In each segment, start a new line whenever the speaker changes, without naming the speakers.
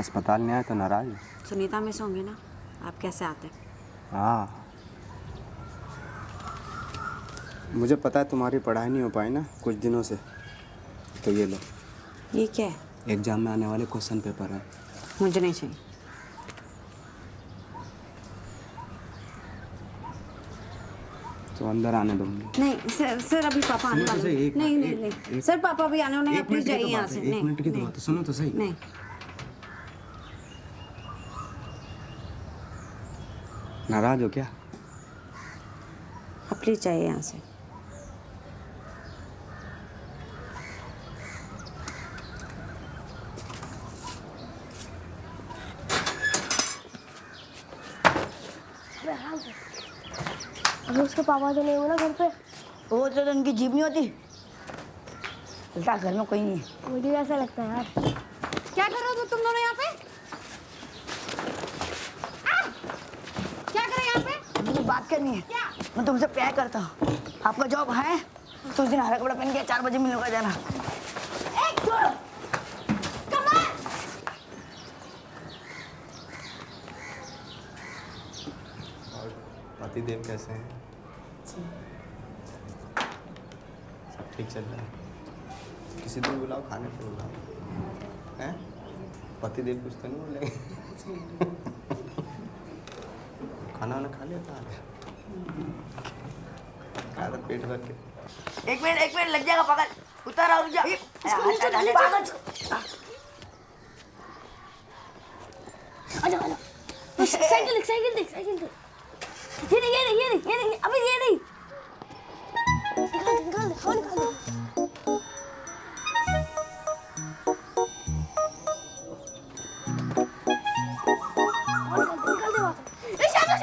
अस्पताल नहीं आए तो नाराज है?
सुनीता मिस होंगी ना, आप कैसे आते?
हाँ, मुझे पता है तुम्हारी पढ़ाई नहीं हो पाई ना कुछ दिनों से, तो ये लो।
ये क्या है?
एग्जाम में आने वाले क्वेश्चन पेपर है।
मुझे नहीं चाहिए।
तो अंदर आने दो मुझे।
नहीं सर अभी पापा आने वाले हैं। नहीं नहीं नहीं सर, पापा अभी आने वाले हैं, प्लीज जाइए यहाँ से।
एक मिनट की तो बात है, सुनो तो सही।
नहीं,
नाराज हो क्या?
आप प्लीज जाइए यहाँ से।
अभी उसके पापा तो नहीं हो ना घर पे।
वो तो उनकी जीभ नहीं होती। उल्टा घर में कोई नहीं है।
मुझे ऐसा लगता है यार।
क्या कर रहे हो तुम दोनों यहाँ पे? क्या कर रहे हैं यहाँ पे?
मुझे बात करनी है।
क्या?
मैं तुमसे प्यार करता हूँ। आपका जॉब है तो उस दिन हरा कपड़ा पहन के 4 बजे मिलने का जाना।
पतिदेव कैसे हैं? सब ठीक चल रहा है? किसी दिन बुलाओ, खाने पे बुलाओ। हैं? पतिदेव कुछ तो नहीं बोलेंगे? खाना वाना खा लिया था? खाया था पेट भर के?
एक मिनट लग जाएगा पागल। उतार और जा।
साइकिल देख। ये नहीं, अबे ये नहीं। निकाल दे। शाबाश।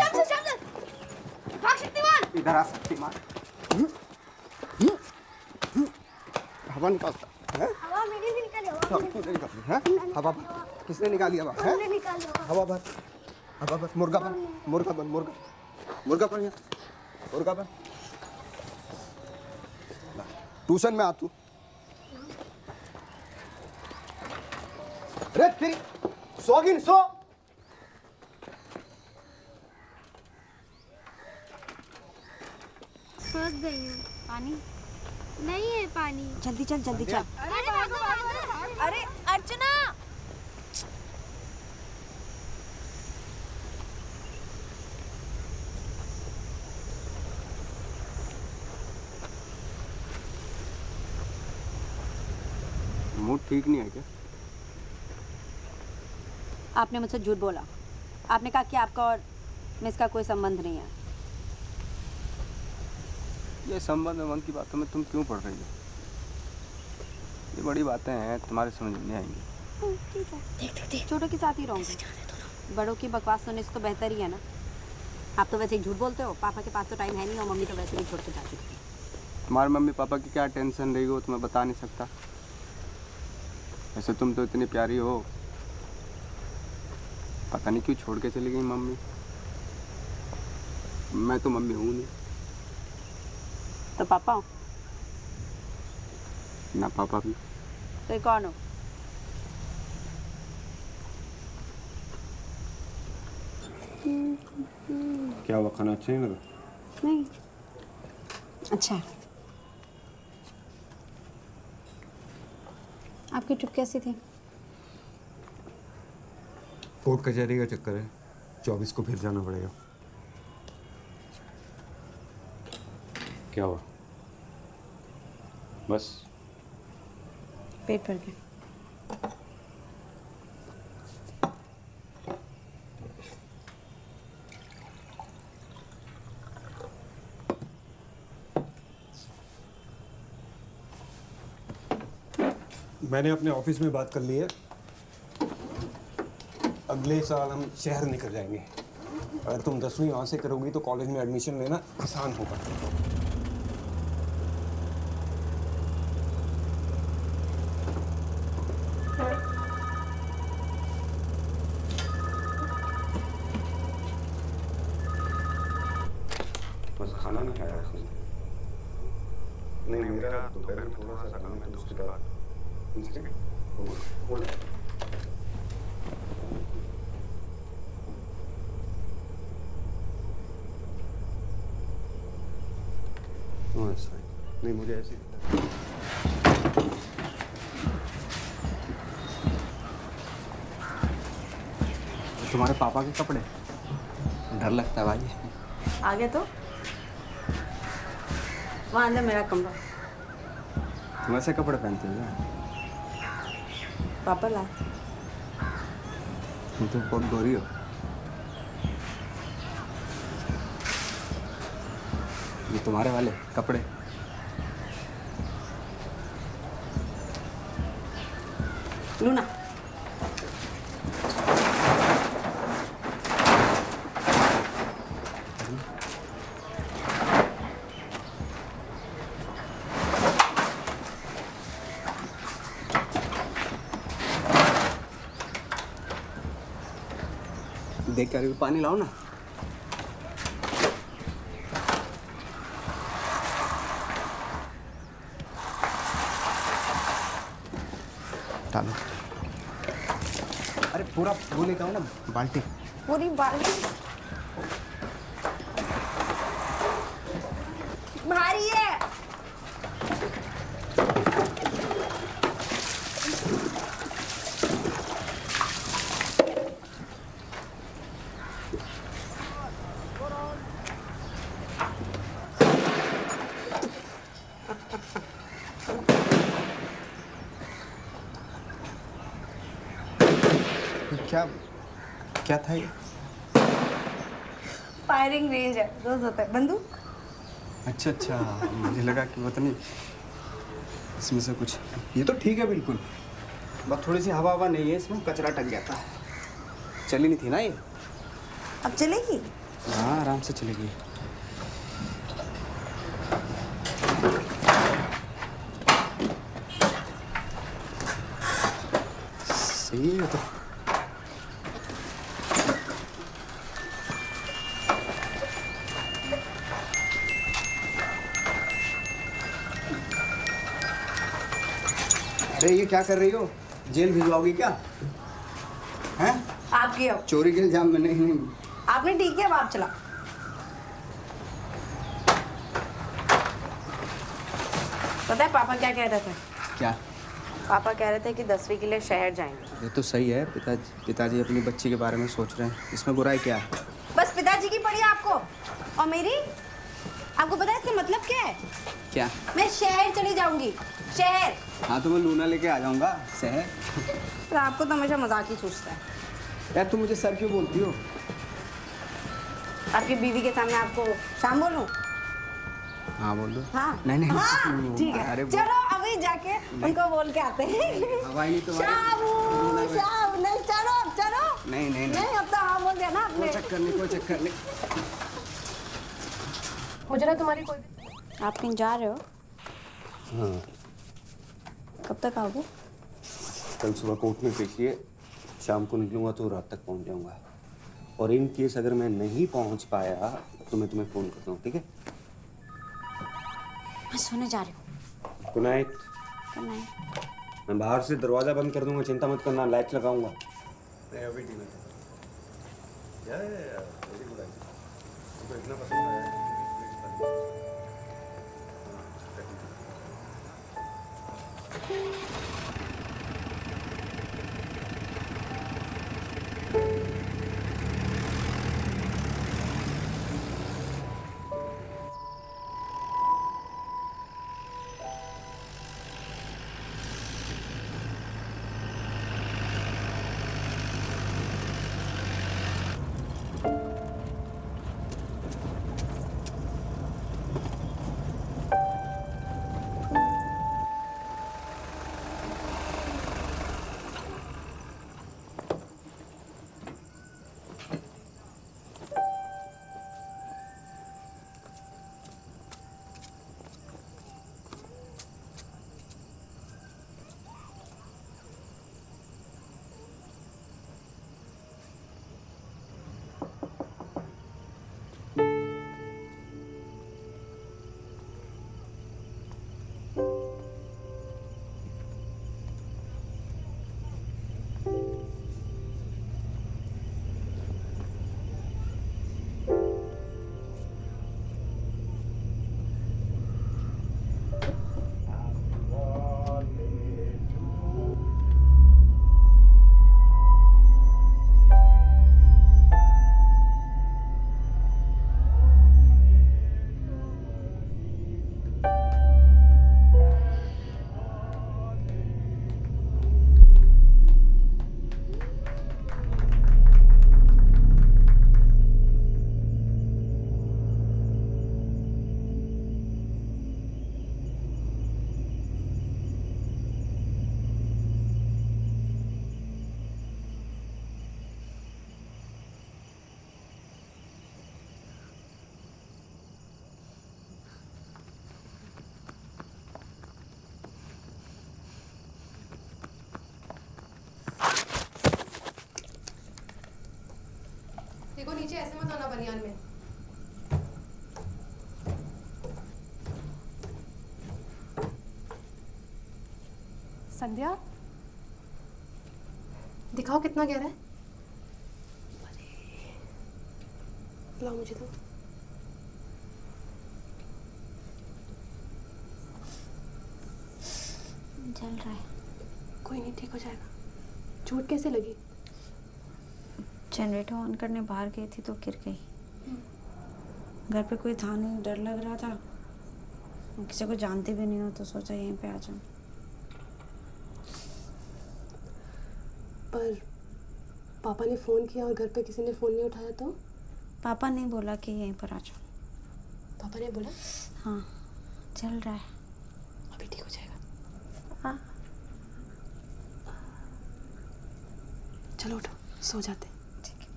भाग शक्तिमान।
इधर आ शक्तिमान। हवा निकालता है?
हवा मेरी भी निकाली।
हवा किसने निकाली? हवा है?
हमने निकाली
हवा भर। मुर्गा बन। ट्यूशन में आ तू। अरे तेरी सोगिन सो।
फंस गई हूँ।
पानी
नहीं है पानी।
जल्दी चल।
अरे अर्चना।
मूड ठीक नहीं है क्या?
आपने मुझसे झूठ बोला। आपने कहा कि आपका और मिस का कोई संबंध नहीं है।
ये संबंध की बातों में तुम क्यों पढ़ रही हो? ये बड़ी बातें हैं, तुम्हारे समझ में नहीं आएंगी।
देख छोटों के साथ ही रहूंगी। बड़ों की बकवास सुनने से तो बेहतर ही है ना। आप तो वैसे ही झूठ बोलते हो। पापा के पास तो टाइम है नहीं और मम्मी तो वैसे भी छोड़ के जा चुकी है।
तुम्हारे मम्मी पापा की क्या टेंशन रही हो तुम्हें बता नहीं सकता। वैसे तुम तो इतनी प्यारी हो, पता नहीं क्यों छोड़ के चली गई मम्मी। मैं तो मम्मी हूँ नहीं।
तो पापा हो
ना? पापा भी।
तो ये कौन हो?
क्या हुआ, खाना अच्छा नहीं लगा?
नहीं, अच्छा है। आपकी ट्रिप कैसी थी?
कोर्ट कचहरी का चक्कर है, 24 को फिर जाना पड़ेगा। क्या हुआ? बस
पेट भर के।
मैंने अपने ऑफिस में बात कर ली है। अगले साल हम शहर निकल जाएंगे। अगर तुम 10वीं वहाँ से करोगी तो कॉलेज में एडमिशन लेना आसान होगा।
बस खाना नहीं खाया उसने। नहीं, मेरा दोपहर में थोड़ा सा काम है तो उसके बाद हाँ सही, नहीं मुझे ऐसे तुम्हारे पापा के कपड़े, डर लगता है भाई।
आगे तो वहाँ अंदर मेरा कमरा।
तुम ऐसे कपड़े पहनते हो क्या?
पापा ला।
तुम तो बहुत गोरी हो। ये तुम्हारे वाले कपड़े।
लूना
देख कर पानी लाओ ना। डालो। अरे पूरा वो लेकर आओ ना बाल्टी।
पूरी बाल्टी भारी है।
क्या क्या था ये?
फायरिंग रेंज है, रोज होता है बंदूक।
अच्छा अच्छा, मुझे लगा कि पता नहीं इसमें से कुछ। ये तो ठीक है बिल्कुल, बस थोड़ी सी हवा हवा नहीं है इसमें, कचरा टक जाता है। चली नहीं थी ना ये।
अब चलेगी?
हाँ आराम से चलेगी। सही है तो। अरे ये क्या कर रही हो? जेल भिजवाओगी क्या? हैं?
आपकी अब
चोरी के इल्जाम में नहीं।
आपने ठीक है, अब आप चला। पता है पापा क्या कह रहे थे?
क्या?
पापा कह रहे थे कि 10वीं के लिए शहर जाएंगे।
ये तो सही है, पिताजी अपनी बच्ची के बारे में सोच रहे हैं, इसमें बुराई क्या है?
बस पिताजी की पड़ी आपको, और मेरी? आपको पता है इसका मतलब क्या है?
क्या?
मैं शहर चली जाऊंगी, शहर।
हाँ तो मैं लूना लेके आ जाऊंगा शहर।
पर आपको तो हमेशा मजाक ही सूझता है।
यार तुम मुझे सर क्यों बोलती हो?
आपकी बीवी के सामने आपको शाम बोलूं?
हाँ बोल दो।
हाँ
नहीं नहीं
हाँ, ठीक है।
अरे
चलो अभी जाके उनको बोल के आते हैं।
हवाई नहीं तुम्हारी।
शाम शाम नहीं, चलो चलो।
नहीं नहीं नहीं,
नहीं अब तो हाँ बोल दिया ना आपने।
कोई चक्कर नहीं, कोई चक्कर नहीं।
मुझे ना तुम्हारी कोई।
आप कहीं जा रहे हो?
हाँ
कब तक आओगे?
कल सुबह कोर्ट में पेशी है, शाम को निकलूंगा तो रात तक पहुंच जाऊंगा। और इन केस अगर मैं नहीं पहुंच पाया तो मैं तुम्हें फोन करता हूँ, ठीक है?
मैं सोने जा रही हूँ।
Good night.
Good night.
मैं बाहर से दरवाजा बंद कर दूंगा, चिंता मत करना, लाइट लगाऊंगा। अभी इतना पसंद है।
बनियान में। संध्या, दिखाओ कितना गहरा है। लाओ मुझे तो।
जल रहा है।
कोई नहीं, ठीक हो जाएगा। चोट कैसे लगी?
जनरेटर ऑन करने बाहर गई थी तो गिर गई। घर पे कोई था नहीं, डर लग रहा था। किसी को जानते भी नहीं हो तो सोचा यहीं पे आ जाऊं।
पर पापा ने फ़ोन किया और घर पे किसी ने फ़ोन नहीं उठाया तो?
पापा ने बोला कि यहीं पर आ जाओ।
पापा ने बोला?
हाँ, चल रहा है।
अभी ठीक हो जाएगा।
हाँ।
चलो उठो, सो जाते।
ठीक है।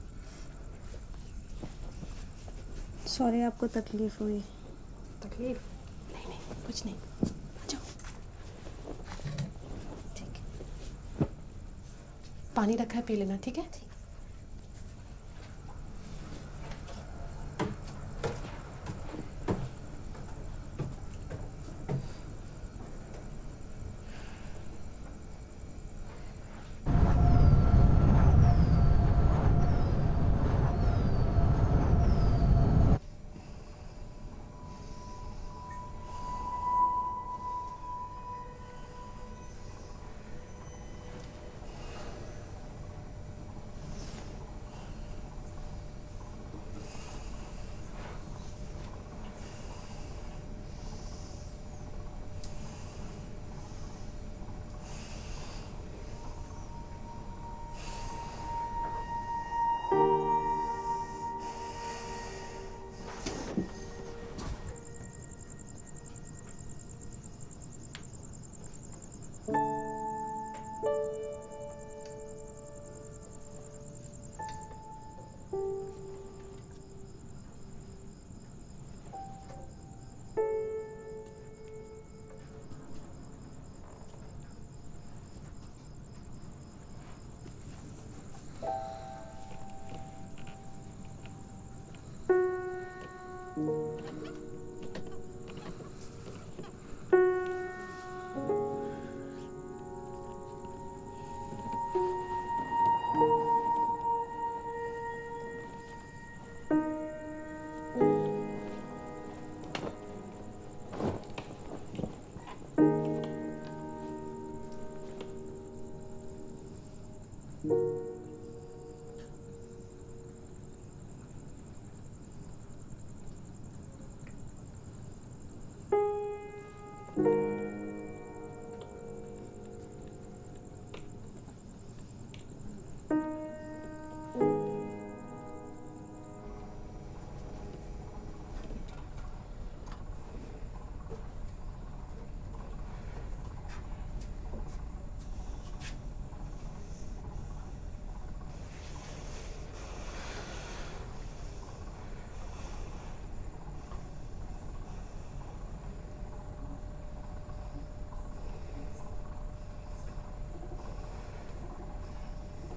सॉरी आपको तकलीफ हुई।
तकलीफ? नहीं नहीं, कुछ नहीं। आ जाओ।
ठीक है।
पानी रखा है, पी लेना, ठीक है?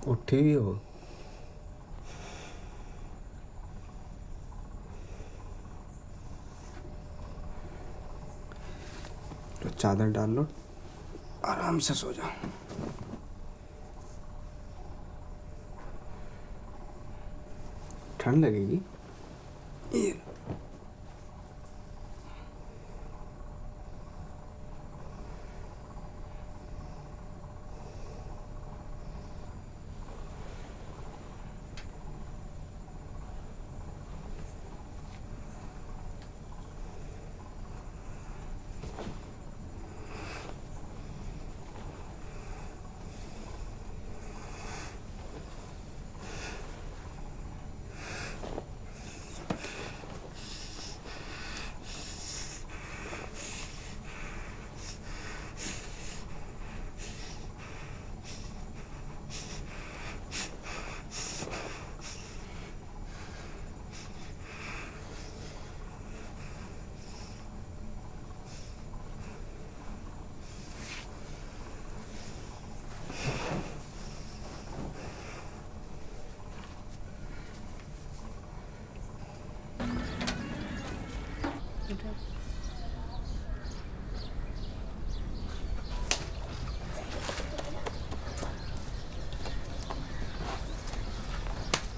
उठी हुई हो? तो चादर डाल लो, आराम से सो जाओ। ठंड लगेगी। ये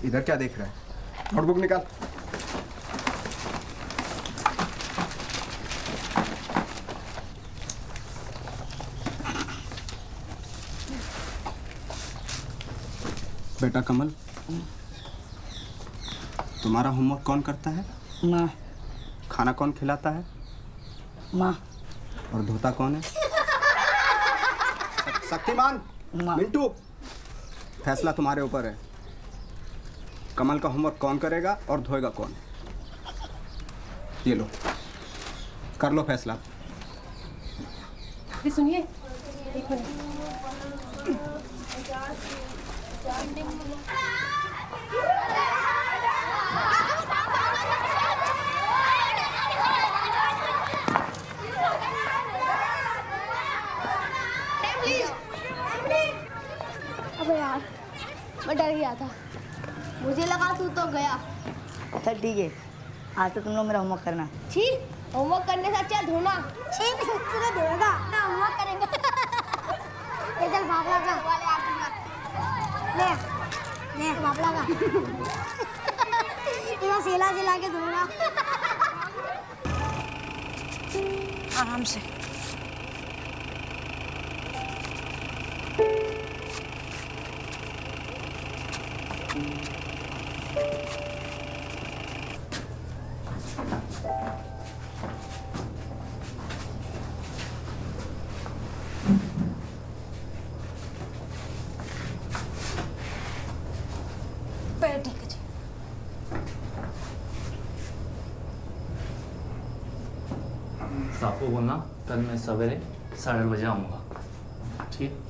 इधर क्या देख रहा है? नोटबुक निकाल। बेटा कमल, तुम्हारा होमवर्क कौन करता है?
माँ।
खाना कौन खिलाता है?
माँ।
और धोता कौन है? शक्तिमान,
माँ।
मिंटू, फैसला तुम्हारे ऊपर है। कमल का होमवर्क कौन करेगा और धोएगा कौन? ये लो, कर लो फैसला।
अभी सुनिए, एक मिनट।
अबे यार, मैं डर गया था। मुझे लगा तू तो गया।
चल ठीक है, आज से तुम लोग मेरा होमवर्क करना।
छी, होमवर्क करने से अच्छा धोना। छी, तू तो धोएगा ना, होमवर्क करेंगे। ये चल भापला का वाले ले ले भापला का। इधर सेला सिला के धोना।
आराम से।
ठीक है जी।
साहब को बोलना कल मैं सवेरे 8:30 बजे आऊँगा, ठीक?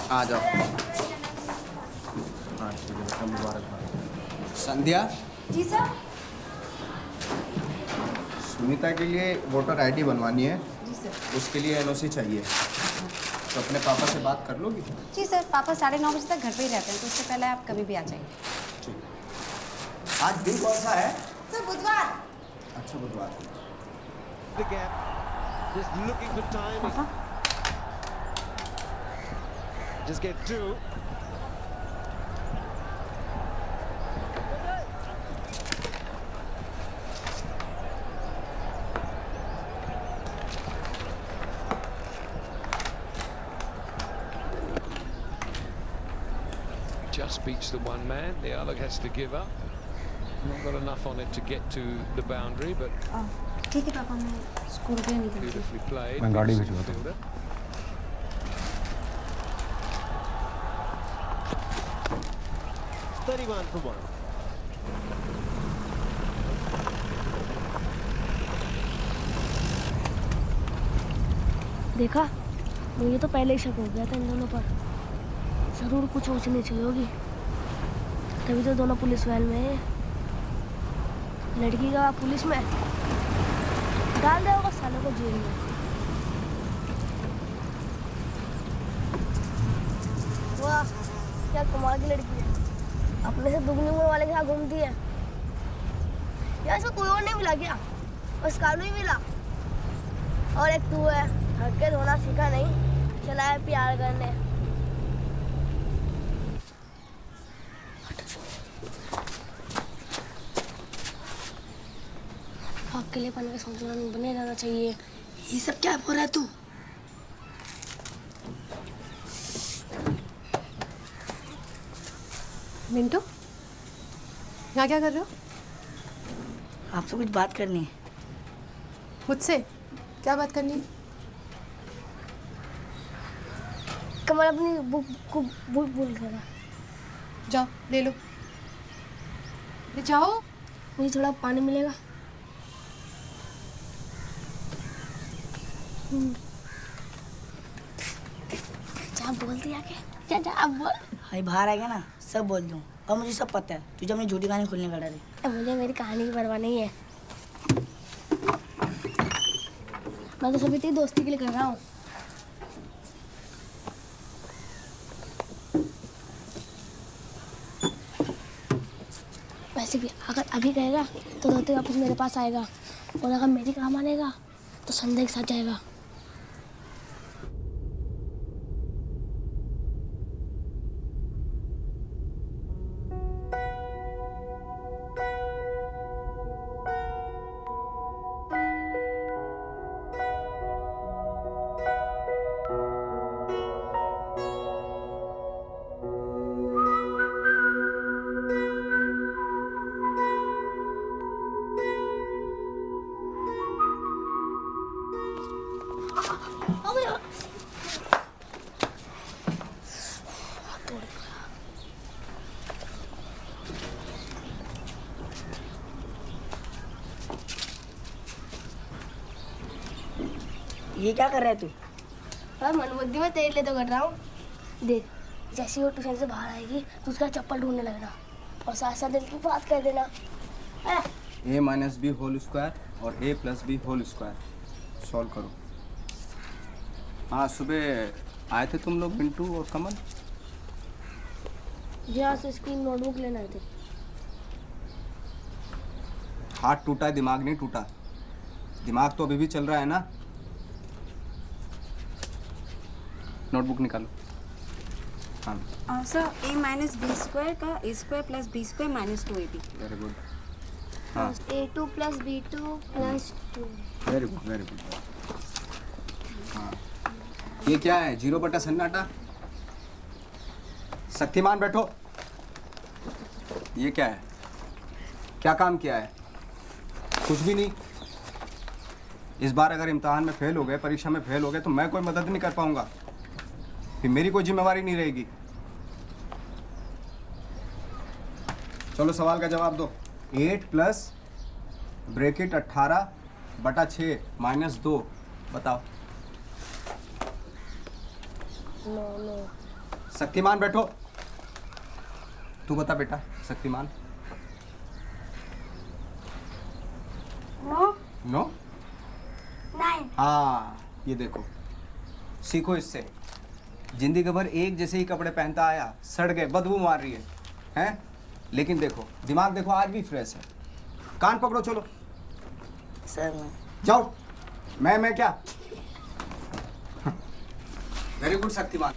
आ जाओ। हाँ ठीक है बेटा, मुबारकबाद। संध्या।
जी सर।
सुनीता के लिए वोटर आईडी बनवानी है।
जी सर।
उसके लिए एनओसी चाहिए, तो अपने पापा से बात कर लोगी?
जी सर, पापा 9:30 बजे तक घर पे ही रहते हैं, तो उससे पहले आप कभी भी आ जाइए।
ठीक। आज दिन कौन सा है?
सर बुधवार।
अच्छा बुधवार।
Just looking for timing. Just get two. Just beats the one man. The other has to give up. Not got enough on it to get to the boundary, but
ठीक है पापा, मैं स्कूल के लिए निकलती हूँ।
beautifully played.
मैं गाड़ी
Decent
भिजवाता हूँ।
fielder. 31 for one.
देखा, मुझे तो पहले ही शक हो गया था इन दोनों पर। जरूर कुछ ऊंच नीच हुई होगी, तभी तो दोनों पुलिस वैन में है। लड़की का पुलिस में डाल दे होगा सालों को जेल में। वाह, क्या कमाल की लड़की है। अपने से दुगनी उम्र वाले के साथ घूमती है। यार इसको कोई और नहीं मिला क्या? बस कानू ही मिला। और एक तू है, हल्के धोना सीखा नहीं, चला है प्यार करने। अकेलेपन का संतुलन बने रहना चाहिए।
ये सब क्या बोल रहा है तू?
मिंटू, यहाँ क्या कर रहे हो?
आपसे कुछ बात करनी है।
मुझसे क्या बात करनी है?
कमल अपनी बुक को भूल गया।
जाओ ले लो, ले जाओ।
मुझे थोड़ा पानी मिलेगा? जा बोल दिया क्या? जा अब बोल।
भाई बाहर आएगा ना सब बोल दूँ, और मुझे सब पता है तुझे अपनी झूठी कहानी खुलने का डर है।
अब मुझे मेरी कहानी की परवाह नहीं है। मैं तो सभी तेरी दोस्ती के लिए कर रहा हूँ। वैसे भी अगर अभी कहेगा तो रोते वापस मेरे पास आएगा, और अगर मेरी काम मानेगा तो संध्या के साथ जाएगा।
ये क्या कर रहा है तू?
और मनबुद्धि में तेरे लिए तो कर रहा हूँ। देख, जैसे वो ट्यूशन से बाहर आएगी तो उसका चप्पल ढूंढने लगना, और साथ साथ दिल की बात कर देना।
a minus b whole square और a plus b whole square solve करो। हाँ, सुबह आए थे तुम लोग मिंटू और कमल।
यहाँ से इसकी नोटबुक लेना थे।
हाथ टूटा, दिमाग नहीं टूटा। दिमाग तो अभी भी चल रहा है ना। नोटबुक निकालो। हाँ
sir a minus b square का a square plus b square minus 2ab।
Very good. हाँ
A2 + B2 + 2।
Very good very good. हाँ, ये क्या है? 0 बटा सन्नाटा। शक्तिमान बैठो। ये क्या है? क्या काम किया है? कुछ भी नहीं। इस बार अगर इम्तिहान में फेल हो गए, परीक्षा में फेल हो गए, तो मैं कोई मदद नहीं कर पाऊंगा, फिर मेरी कोई जिम्मेवारी नहीं रहेगी। चलो सवाल का जवाब दो। 8 प्लस ब्रैकेट 18 बटा 6 माइनस 2 बताओ।
नो।
शक्तिमान बैठो। तू बता बेटा, शक्तिमान।
नो।
नो?
9।
हाँ, ये देखो, सीखो इससे। जिंदगी भर एक जैसे ही कपड़े पहनता आया, सड़ गए, बदबू मार रही है, हैं? लेकिन देखो, दिमाग देखो आज भी फ्रेश है। कान पकड़ो, चलो।
सर मैं
जाओ। मैं क्या? Very good Shaktimaan.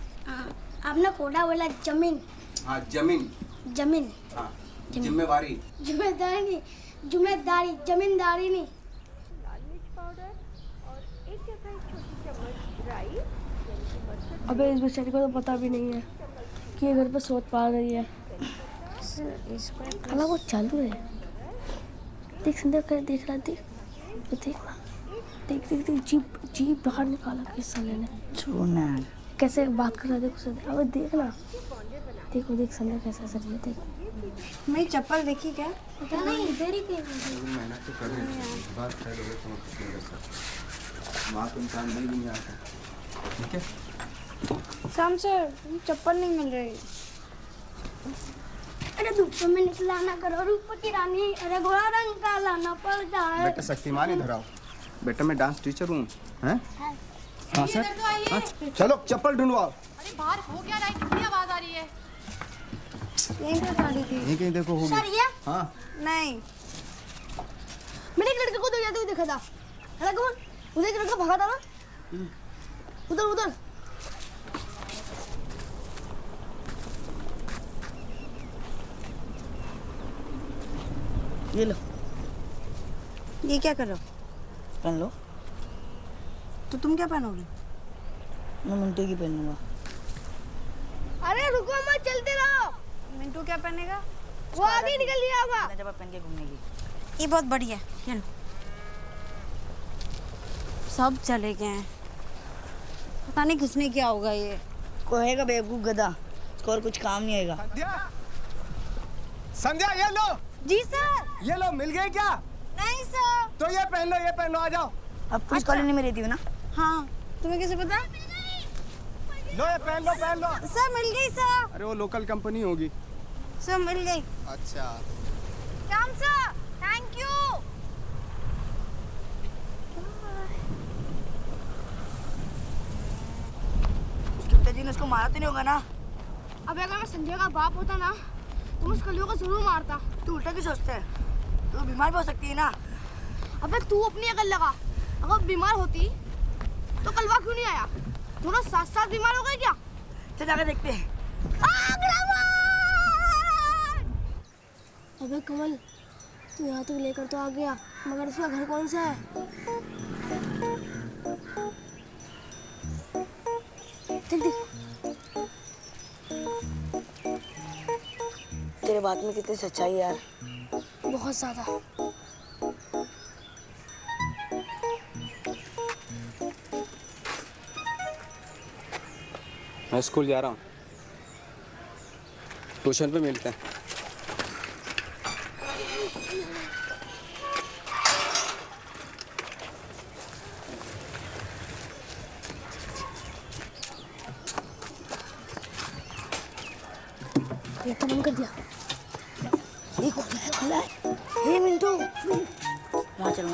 आपने कोड़ा बोला जमीन।
हाँ, जमीन।
जमीन।
हाँ, जिम्मेवारी।
जिम्मेदारी नहीं, जिम्मेदारी, जमींदारी नहीं। अबे इस बेचारी को तो पता भी नहीं है कि ये घर पे सोच पा रही है। अला वो चालू है। देख संध्या कर देख रहा, देख वो देखना, देख जीप बाहर निकाला किस साले ने।
छोड़ना।
कैसे बात कर रहा है, देखो संध्या। अबे देखना, देखो देख संध्या कैसे हंस रही है, देख।
मेरी चप्पल देखी क्या?
पता नहीं देरी क्यों।
मेहनत तो कर रही थी, बात कर रहे थे कुछ मेरे साथ। माँ तो इंसान नहीं भी आता। ठीक है?
शाम से चप्पल नहीं मिल रही।
अरे धूप में निकला ना करो, रूप की रानी। अरे गोरा रंग का लाना पड़ता है।
बेटा शक्तिमान इधर आओ। बेटा मैं डांस टीचर हूँ, हैं? हाँ सर। हाँ, चलो चप्पल ढूंढवाओ।
अरे बाहर हो क्या रहा है? कितनी आवाज आ रही है?
यहीं पे पड़ी थी।
यहीं कहीं देखो होगी।
सर ये
हाँ,
नहीं,
मैंने एक लड़के को तो जाते हुए देखा था। है कौन? उधर एक लड़का भागा था ना, उधर।
ये लो,
ये क्या कर रहे हो?
पहन लो।
तो तुम क्या पहनोगे?
मैं मिंटू की पहनूंगा।
अरे रुको मत, चलते रहो।
मिंटू क्या पहनेगा?
वो आगे निकल गया होगा।
जब आप पहन के घूमेगी।
ये बहुत बढ़िया है। ये लो। सब चले गए हैं, पता नहीं किसने किया होगा ये।
कोहेगा बेवकूफ गधा, इसको और कुछ काम नहीं आएगा।
संध्या ये लो।
जी सर।
ये लो, मिल गई क्या?
नहीं सर।
तो ये पहन लो, आ जाओ।
अब पुलिस कॉलोनी में रहती हो ना?
हाँ, तुम्हें कैसे पता?
लो ये पहन लो।
सर मिल गई सर।
अरे वो लोकल कंपनी होगी।
सर मिल गई।
अच्छा।
काम सर, थैंक यू।
उसके पिताजी ने उसको मारा तो नहीं होगा ना?
अबे अगर मैं संजय का बाप होता ना तो मैं उस कलियों को जरूर मारता।
तू उल्टा क्यों सोचता है? तू बीमार भी हो सकती है ना।
अबे तू अपनी अकल लगा, अगर बीमार होती तो कलवा क्यों नहीं आया? दोनों साथ साथ बीमार हो गए क्या?
चल जाकर देखते हैं।
अबे कमल, तू यहाँ तक लेकर तो आ गया, मगर उसका घर कौन सा है? देख
तेरे बात में कितनी सच्चाई है यार।
बहुत ज्यादा।
मैं स्कूल जा रहा हूँ, ट्यूशन पे मिलते हैं।
ये तो बंद कर दिया।
ये खुला है। हे मिंटू, वहाँ चल।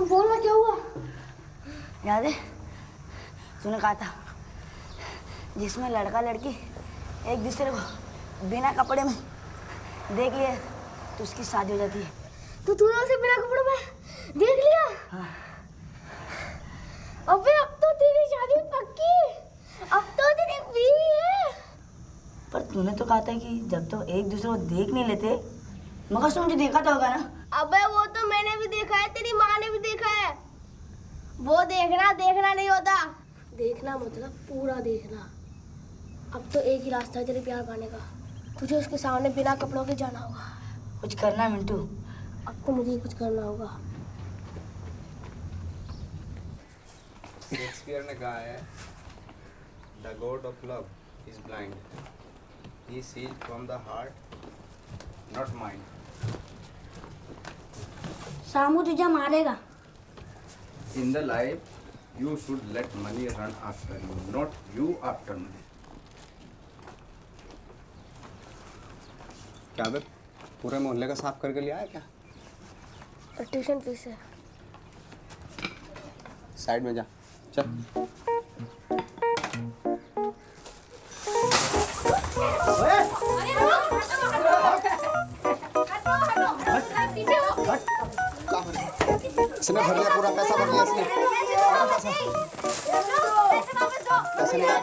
बोलना क्या हुआ?
याद है तूने कहा था जिसमें लड़का लड़की एक दूसरे को बिना कपड़े में देख लिए तो उसकी शादी हो जाती है।
तो तूने उसे बिना कपड़ों में देख लिया?
हाँ।
अबे अब तो तेरी शादी पक्की, अब तो तेरी बीवी है।
पर तूने तो कहा था कि जब तो एक दूसरे को देख नहीं लेते, मगर उसने मुझे देखा तो होगा ना?
अबे वो तो मैंने भी देखा है, तेरी माँ ने भी देखा है। वो देखना नहीं होता। देखना मतलब पूरा देखना। अब तो एक ही रास्ता है तेरे प्यार पाने का, तुझे उसके सामने बिना कपड़ों के जाना होगा।
कुछ करना है मिंटू।
अब तो मुझे ही कुछ करना होगा।
शेक्सपियर ने कहा है, the god of love is blind, he sees from the heart not mind.
Samu तुझे मारेगा।
In the life, you should let money run after you, not you after money. क्या बे, पूरे मोहल्ले का साफ करके लिया है क्या?
ट्यूशन फीस है।
साइड में जा, चल। इसने भर लिया, पूरा पैसा भर लिया इसने। पैसा नहीं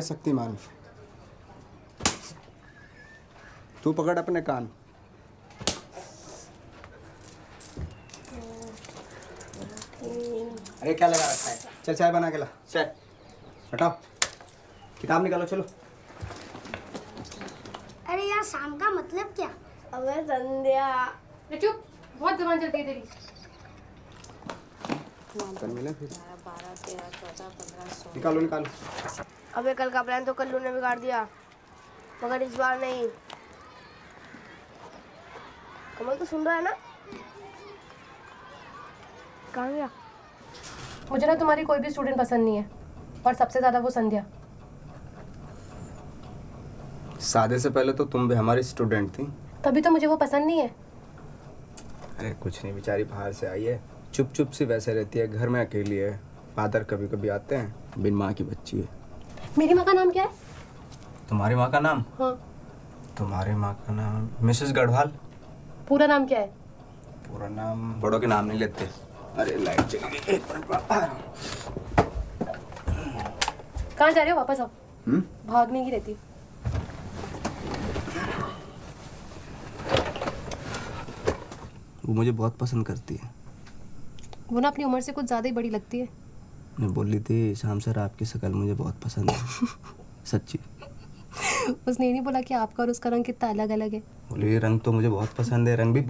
है शक्तिमान। तू पकड़ अपने कान। अरे क्या लगा रखा है? चल चाय बना के ला। चाय हटाओ, किताब निकालो, चलो।
अरे यार शाम का मतलब क्या? अबे संध्या
चुप, बहुत जबान चलती है तेरी।
कल मिले फिर। निकालो निकालो।
अबे कल का प्लान तो कल्लू ने बिगाड़ दिया, मगर इस बार नहीं। कमल तो सुन रहा है ना? कहाँ गया?
मुझे ना तुम्हारी कोई भी स्टूडेंट पसंद नहीं है, और सबसे ज़्यादा वो संध्या।
शादी से पहले तो तुम भी हमारी स्टूडेंट थी।
तभी तो मुझे वो पसंद नहीं है।
अरे कुछ नहीं, बेचारी बाहर से आई है, चुप चुप सी वैसे रहती है, घर में अकेली है। फादर कभी कभी आते हैं, बिन माँ की बच्ची है।
मेरी माँ का नाम क्या है?
तुम्हारी माँ का नाम?
हाँ।
तुम्हारी माँ का नाम मिसेस गढ़वाल।
पूरा नाम क्या है?
पूरा नाम बड़ों के नाम नहीं लेते। अरे लाइट चली गई, एक मिनट।
कहाँ जा रहे हो? वापस आओ। भागने की रहती।
वो मुझे बहुत पसंद करती है।
वो ना अपनी उम्र से कुछ ज़्यादा ही बड़ी लगती है।
मैं बोली थी शाम सर आपकी शक्ल मुझे बहुत पसंद है। सच्ची।
उसने ये नहीं बोला कि आपका और उसका रंग कितना अलग अलग है?
बोले रंग तो मुझे बहुत पसंद है, रंग की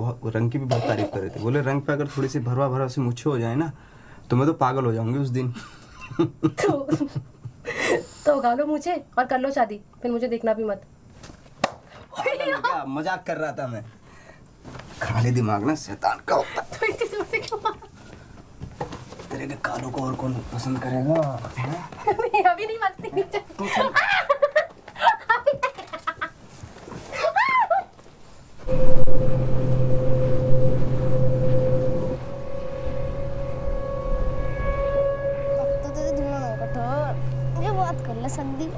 भी बहुत तारीफ कर रहे थे। बोले रंग पे अगर थोड़ी सी भरवा भरवा सी मुच्छे हो जाए ना तो मैं तो पागल हो जाऊंगी उस दिन।
तो उगा लो मुझे और कर लो शादी, फिर मुझे देखना भी मत।
क्या मजाक कर रहा था मैं। खाली दिमाग ना शैतान का होता है।
तो इतनी जोर से क्यों मारा?
तेरे के कानों को और कौन पसंद करेगा?
नहीं, अभी नहीं मस्ती।
अब तो तेरे दिमाग में कठोर, ये बात कर ले संदीप।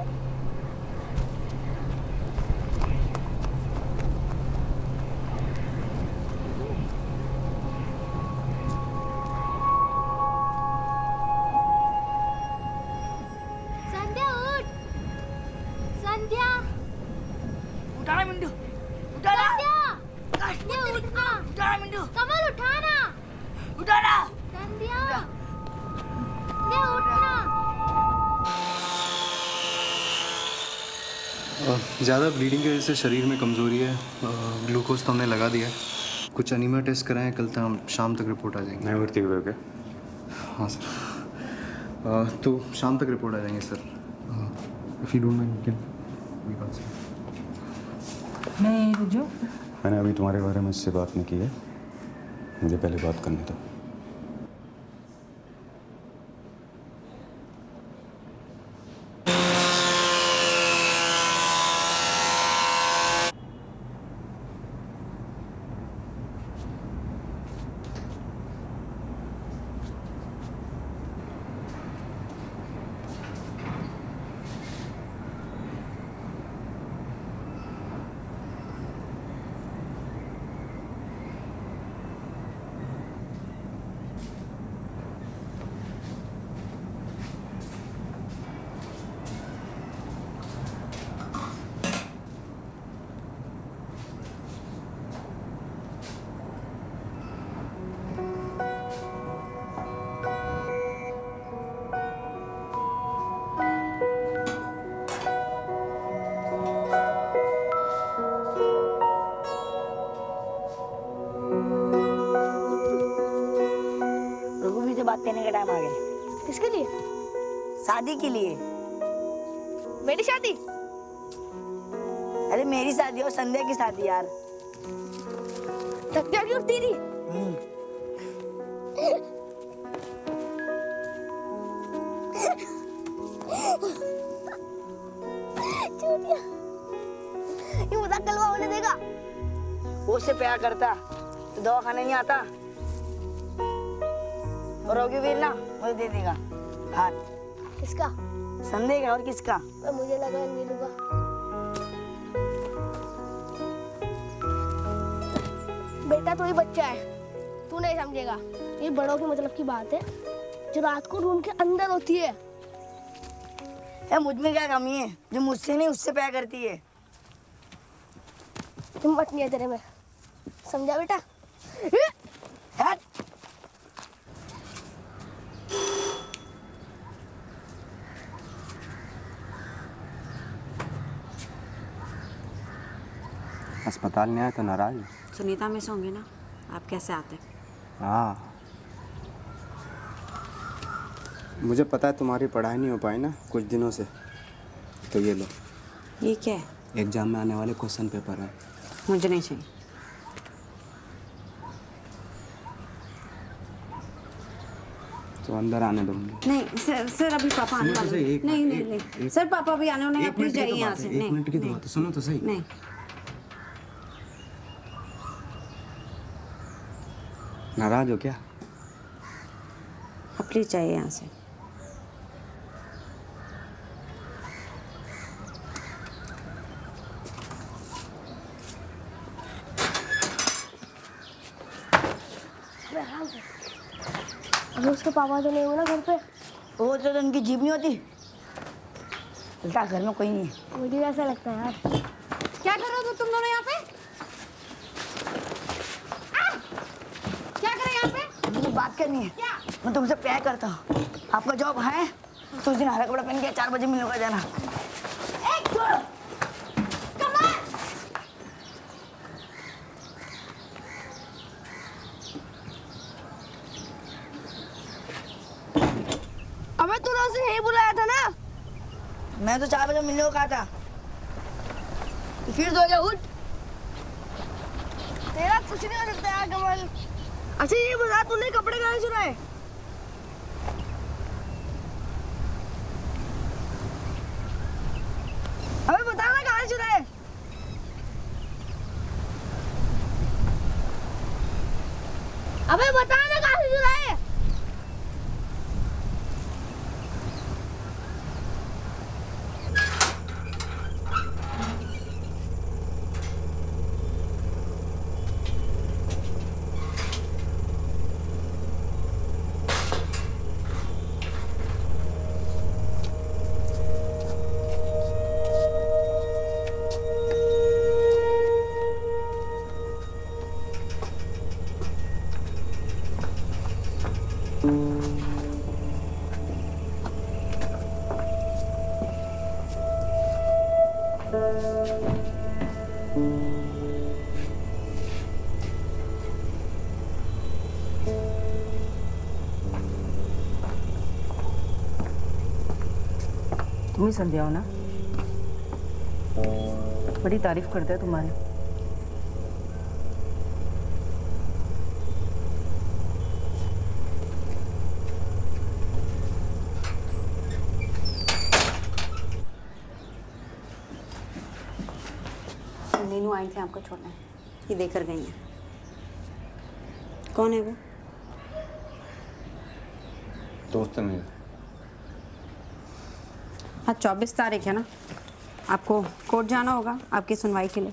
संध्या उठ, संध्या
उठाना मिंटू, उठाना।
संध्या, ये उठना।
उठाना मिंटू,
कमल उठाना।
उठाना।
संध्या, ये उठना।
ज़्यादा ब्लीडिंग की वजह से शरीर में कमज़ोरी है। ग्लूकोज तो हमने लगा दिया है। कुछ अनीमिया टेस्ट कराएं, कल तक हम शाम तक रिपोर्ट आ जाएंगे।
नहीं भर्ती हुए क्या?
हाँ सर। तो शाम तक रिपोर्ट आ जाएंगे sir. If you don't mind कोई बात सर।
मैं रुक जाऊँ?
मैंने अभी तुम्हारे बारे में इससे बात नहीं की है, मुझे पहले बात करने दो।
रघुवीर से बात करने का टाइम आ गया।
किसके लिए?
शादी के लिए।
मेरी शादी?
अरे मेरी शादी और संध्या की शादी यार।
संध्या की और तेरी? चूतिया, ये मजाक कलवा होने देगा?
वो उससे प्यार करता तो दवाखाने नहीं आता। और रघुवीर ना मुझे दे देगा हाथ।
किसका?
संध्या का। और किसका?
मुझे लगा नीलू का। बेटा तो ही बच्चा है, तू नहीं समझेगा। ये बड़ों के मतलब की बात है जो रात को रूम के अंदर होती है।
ए, मुझ में क्या कमी है जो मुझसे नहीं उससे प्यार करती है?
हिम्मत नहीं है तेरे में, समझा बेटा?
हट।
अस्पताल नहीं आए तो नाराज है?
सुनीता में से होंगे ना, आप कैसे आते?
हाँ, मुझे पता है तुम्हारी पढ़ाई नहीं हो पाई ना कुछ दिनों से, तो ये लो,
ये क्या है?
एग्जाम में आने वाले क्वेश्चन पेपर है।
मुझे नहीं चाहिए।
तो अंदर आने दो मुझे।
नहीं सर, सर अभी पापा आने वाले हैं। नहीं नहीं नहीं सर, पापा अभी आने वाले हैं, आप प्लीज जाइए यहाँ से।
एक मिनट की तो बात है, सुनो तो सही।
नहीं,
नाराज हो क्या?
आप प्लीज जाइए यहाँ से।
अभी उसके पापा तो नहीं हो ना घर पे?
वो तो उनकी जीभ नहीं होती। उल्टा घर में कोई नहीं है।
मुझे ऐसा लगता है यार।
क्या कर रहे हो तुम दोनों यहाँ पे? क्या कर रहे हो यहाँ पे?
मुझे बात करनी है। मैं तुमसे प्यार करता हूँ। आपका जॉब है तो उस दिन हरा कपड़ा पहन के 4 बजे मिलने का जाना।
अबे तूने उसे यही बुलाया था ना?
मैं तो 4 बजे मिलने को कहा था। तो फिर सो जा, उठ।
तेरा कुछ नहीं हो सकता यार कमल। अच्छा ये बता, तूने कपड़े कहाँ से चुराए? अबे बता ना कहाँ से चुराए? अबे बता ना कहाँ से चुराए?
तुम ही संध्या हो ना? बड़ी तारीफ करते हैं तुम्हारी।
नीनू आई थी आपको छोड़ने, ये देकर गई हैं। कौन है वो?
दोस्त है मेरा।
आज 24 तारीख है ना, आपको कोर्ट जाना होगा आपकी सुनवाई के लिए।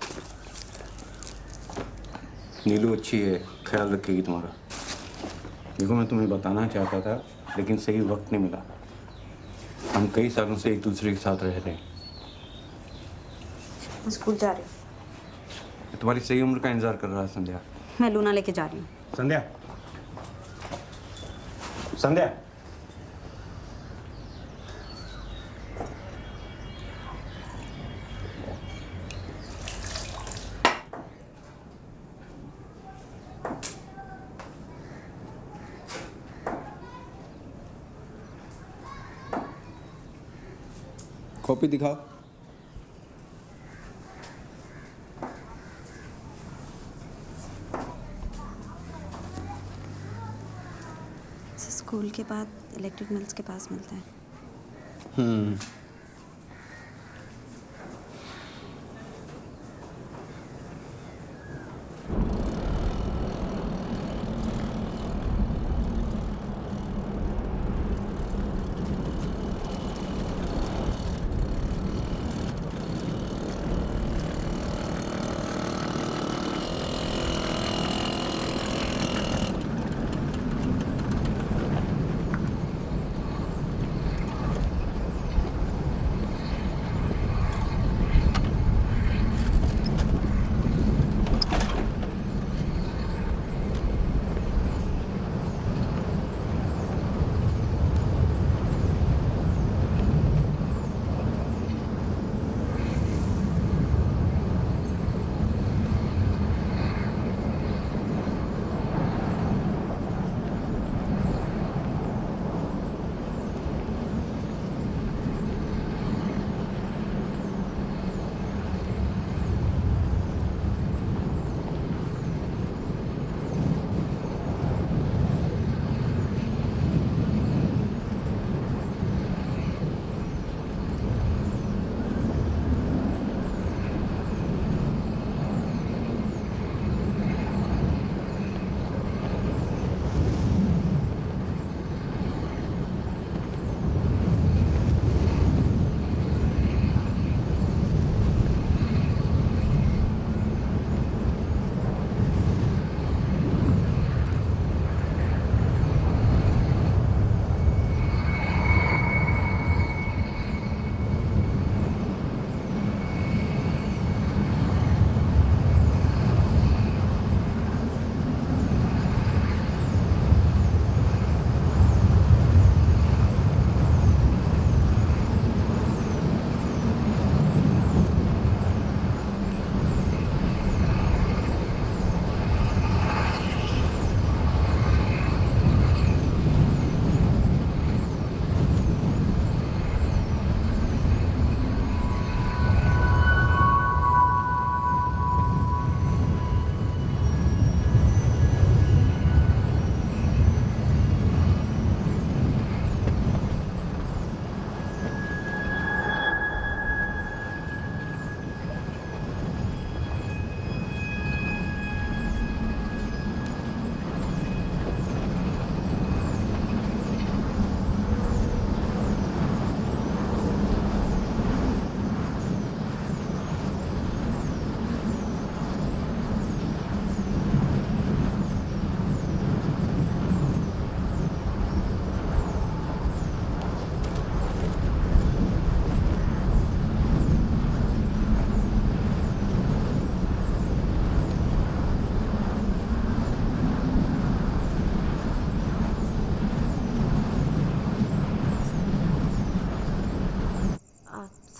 नीलू अच्छी है, ख्याल रखेगी तुम्हारा। देखो मैं तुम्हें बताना चाहता था लेकिन सही वक्त नहीं मिला। हम कई सालों से एक दूसरे के साथ रह रहे हैं।
मैं स्कूल जा रही हूँ।
तुम्हारी सही उम्र का इंतजार कर रहा है संध्या।
मैं लूना लेके जा रही हूँ।
संध्या, संध्या।
कॉपी दिखाओ।
स्कूल के बाद इलेक्ट्रिक मिल्स के पास मिलता है।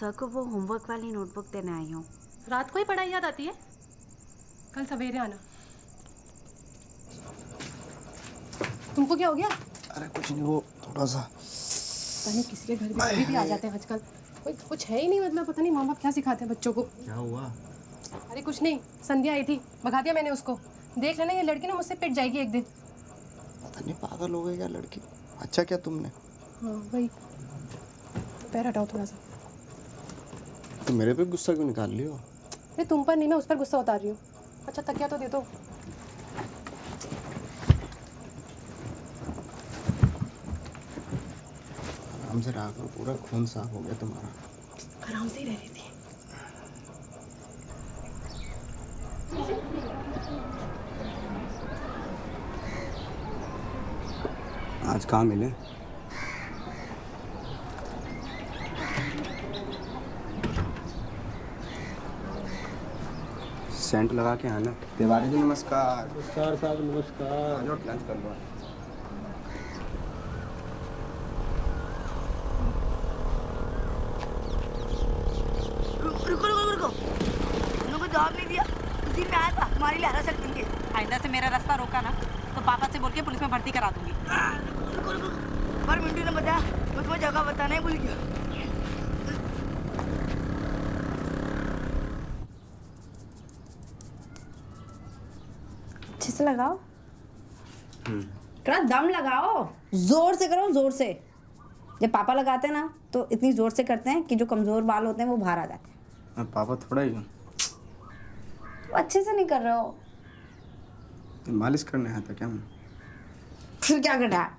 सर को वो होमवर्क वाली नोटबुक देने आई हूँ।
रात को ही पढ़ाई याद आती है? कल सवेरे आना। तुमको क्या हो गया?
अरे कुछ नहीं, वो थोड़ा सा
पता नहीं किसी के घर में कभी भी आ जाते हैं आजकल। कोई कुछ है ही नहीं, मतलब पता नहीं माँ बाप क्या सिखाते हैं बच्चों को।
क्या हुआ?
अरे कुछ नहीं, संध्या आई थी, भगा दिया मैंने उसको। देख लेना ये लड़की ना मुझसे पिट जाएगी एक दिन।
पता नहीं पागल हो गई क्या लड़की। अच्छा क्या तुमने?
हाँ वही, पैर हटाओ थोड़ा सा।
तो मेरे पे गुस्सा क्यों निकाल लियो?
अरे तुम पर नहीं, मैं उस पर गुस्सा उतार रही हूँ। अच्छा तकिया तो दे दो।
आराम से रहा करो, पूरा खून साफ हो गया तुम्हारा।
आराम से ही रह रही थी।
आज कहाँ मिले? सेंट लगा के आना। तिवारी जी नमस्कार।
नमस्कार साहब, नमस्कार।
आ जाओ, लंच कर लो।
रुको रुको रुको, उन लोगों को जवाब नहीं दिया। उसी में आया था तुम्हारी लहरा सर के।
आइंदा से मेरा रास्ता रोका ना तो पापा से बोल के पुलिस में भर्ती करा दूंगी।
रुको रुको, पर मिंटू ने बताया, मैं तुम्हें जगह बताना ही भूल गया।
अच्छे से लगाओ, थोड़ा दम लगाओ, जोर से करो, जोर से। जब पापा लगाते हैं ना तो इतनी जोर से करते हैं कि जो कमजोर बाल होते हैं वो बाहर आ जाते हैं।
पापा थोड़ा ही
वो अच्छे से नहीं कर रहे हो।
मालिश करने आया था क्या मैं?
फिर क्या करना?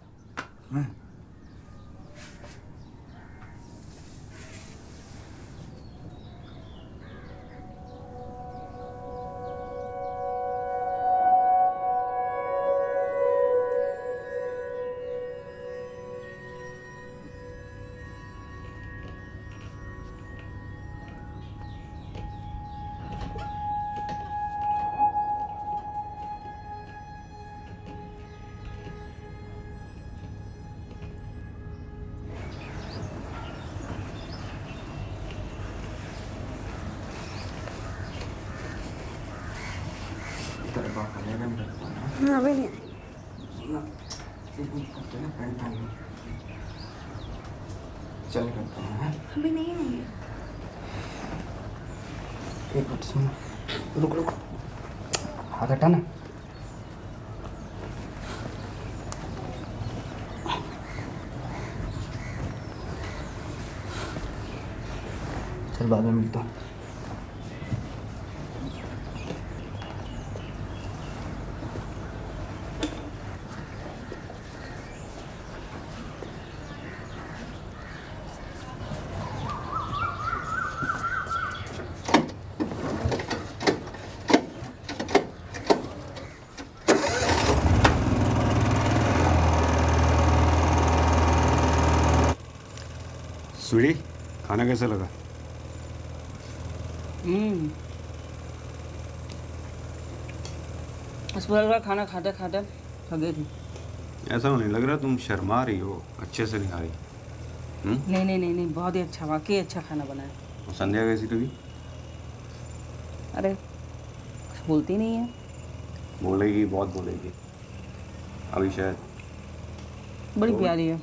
अभी नहीं।
चल करते हैं।
अभी नहीं है।
एक मिनट सुन, रुक रुक, हाथ हटा ना। चल बाद में मिलता हूँ।
स्वीटी, खाना कैसा लगा?
अस्पताल का खाना खाते खाते थक गई थी।
ऐसा नहीं लग रहा, तुम शर्मा रही हो, अच्छे से नहीं खा रही।
नहीं नहीं नहीं नहीं, बहुत ही अच्छा, वाकई अच्छा खाना बनाया।
और संध्या कैसी लगी?
अरे कुछ बोलती नहीं है।
बोलेगी, बहुत बोलेगी अभी शायद।
बड़ी प्यारी है।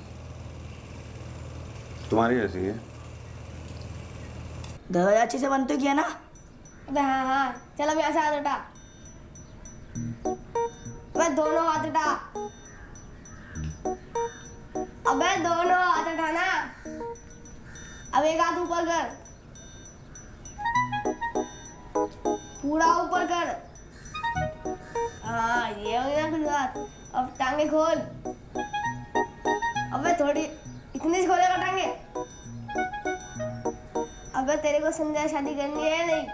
तुम्हारी कैसी है?
दरवाजा अच्छे से बंद तो किया ना?
अबे हाँ हाँ, चल अब यहाँ से हाथ उठा। अबे दोनों हाथ उठा। अबे दोनों हाथ उठाना। अब एक हाथ ऊपर कर, पूरा ऊपर कर। हाँ ये हो गया कुछ बात। अब टांगे खोल। अबे थोड़ी इतनी खोलेगा टांगे? अबे तेरे को संध्या शादी करनी है नहीं?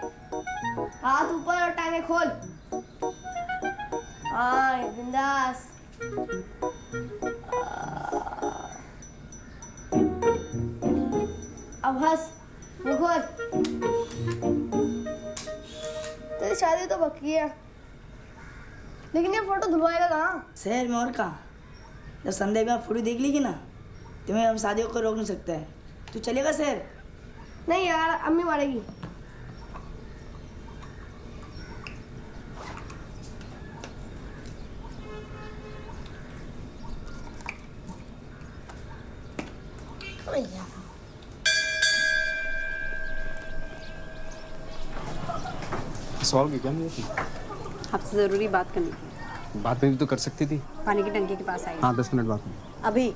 हाथ ऊपर और टांगे खोल। हाँ बिंदास। अब हंस, मुंह खोल। तेरी शादी तो पक्की है, लेकिन ये फोटो धुलवाएगा कहाँ?
शहर में और कहाँ? जब संध्या में आप फोटो देख लेगी ना, तुम्हें हम शादियों को रोक नहीं सकते हैं। तू चलेगा शहर?
नहीं यार अम्मी मारेगी।
सॉल्व की क्या नहीं थी?
आपसे ज़रूरी बात करनी थी।
बात नहीं तो कर सकती थी।
पानी की टंकी के पास आई।
हाँ 10 मिनट बाद में।
अभी।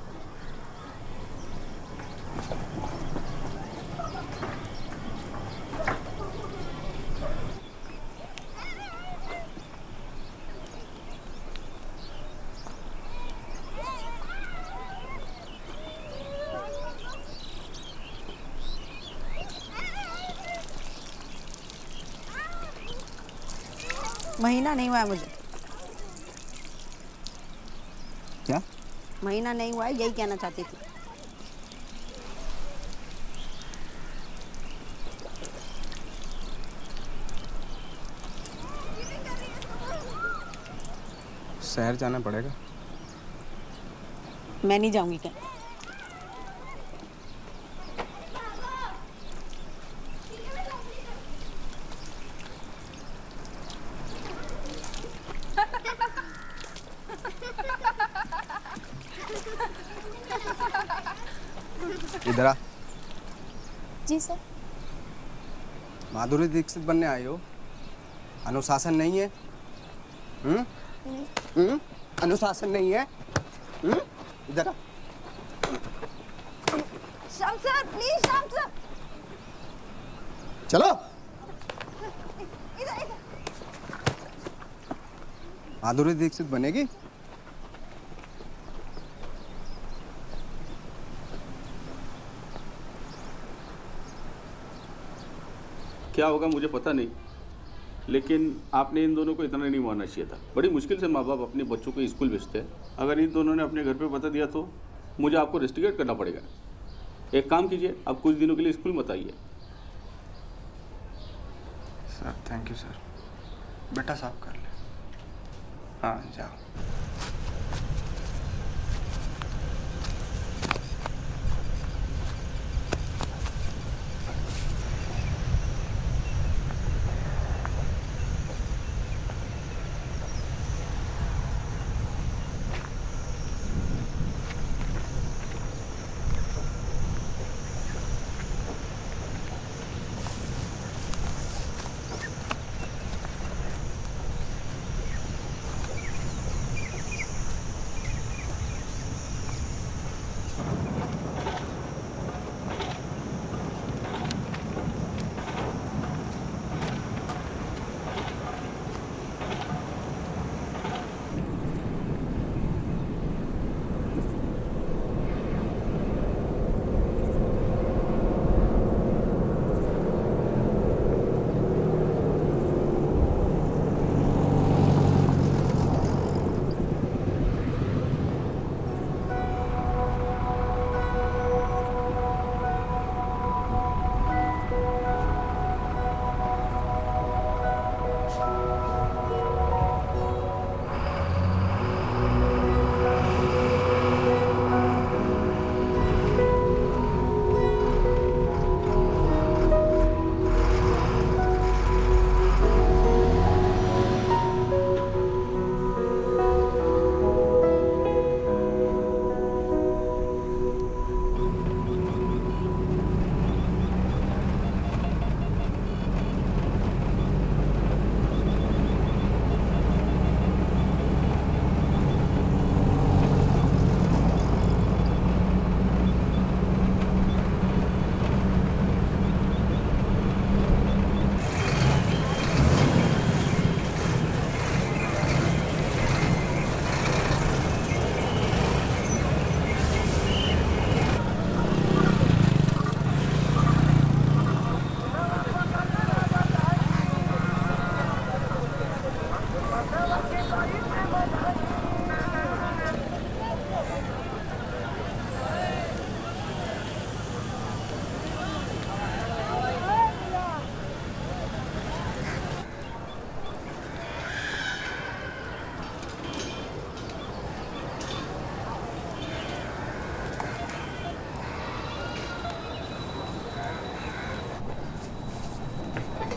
महीना नहीं हुआ है मुझे।
क्या?
महीना नहीं हुआ है, यही कहना चाहती थी।
शहर जाना पड़ेगा।
मैं नहीं जाऊंगी क्या?
इधर आ।
जी सर।
माधुरी दीक्षित बनने आई हो? अनुशासन नहीं है? अनुशासन नहीं है? इधर आ।
Shyam sir please, Shyam sir
चलो।
इधर।
माधुरी दीक्षित बनेगी?
क्या होगा मुझे पता नहीं, लेकिन आपने इन दोनों को इतना नहीं मानना चाहिए था। बड़ी मुश्किल से माँ बाप अपने बच्चों को स्कूल भेजते हैं। अगर इन दोनों ने अपने घर पे बता दिया तो मुझे आपको रेस्टिकेट करना पड़ेगा। एक काम कीजिए, आप कुछ दिनों के लिए स्कूल मत आइए।
Sir thank you sir. बेटा साफ कर ले। हाँ जाओ।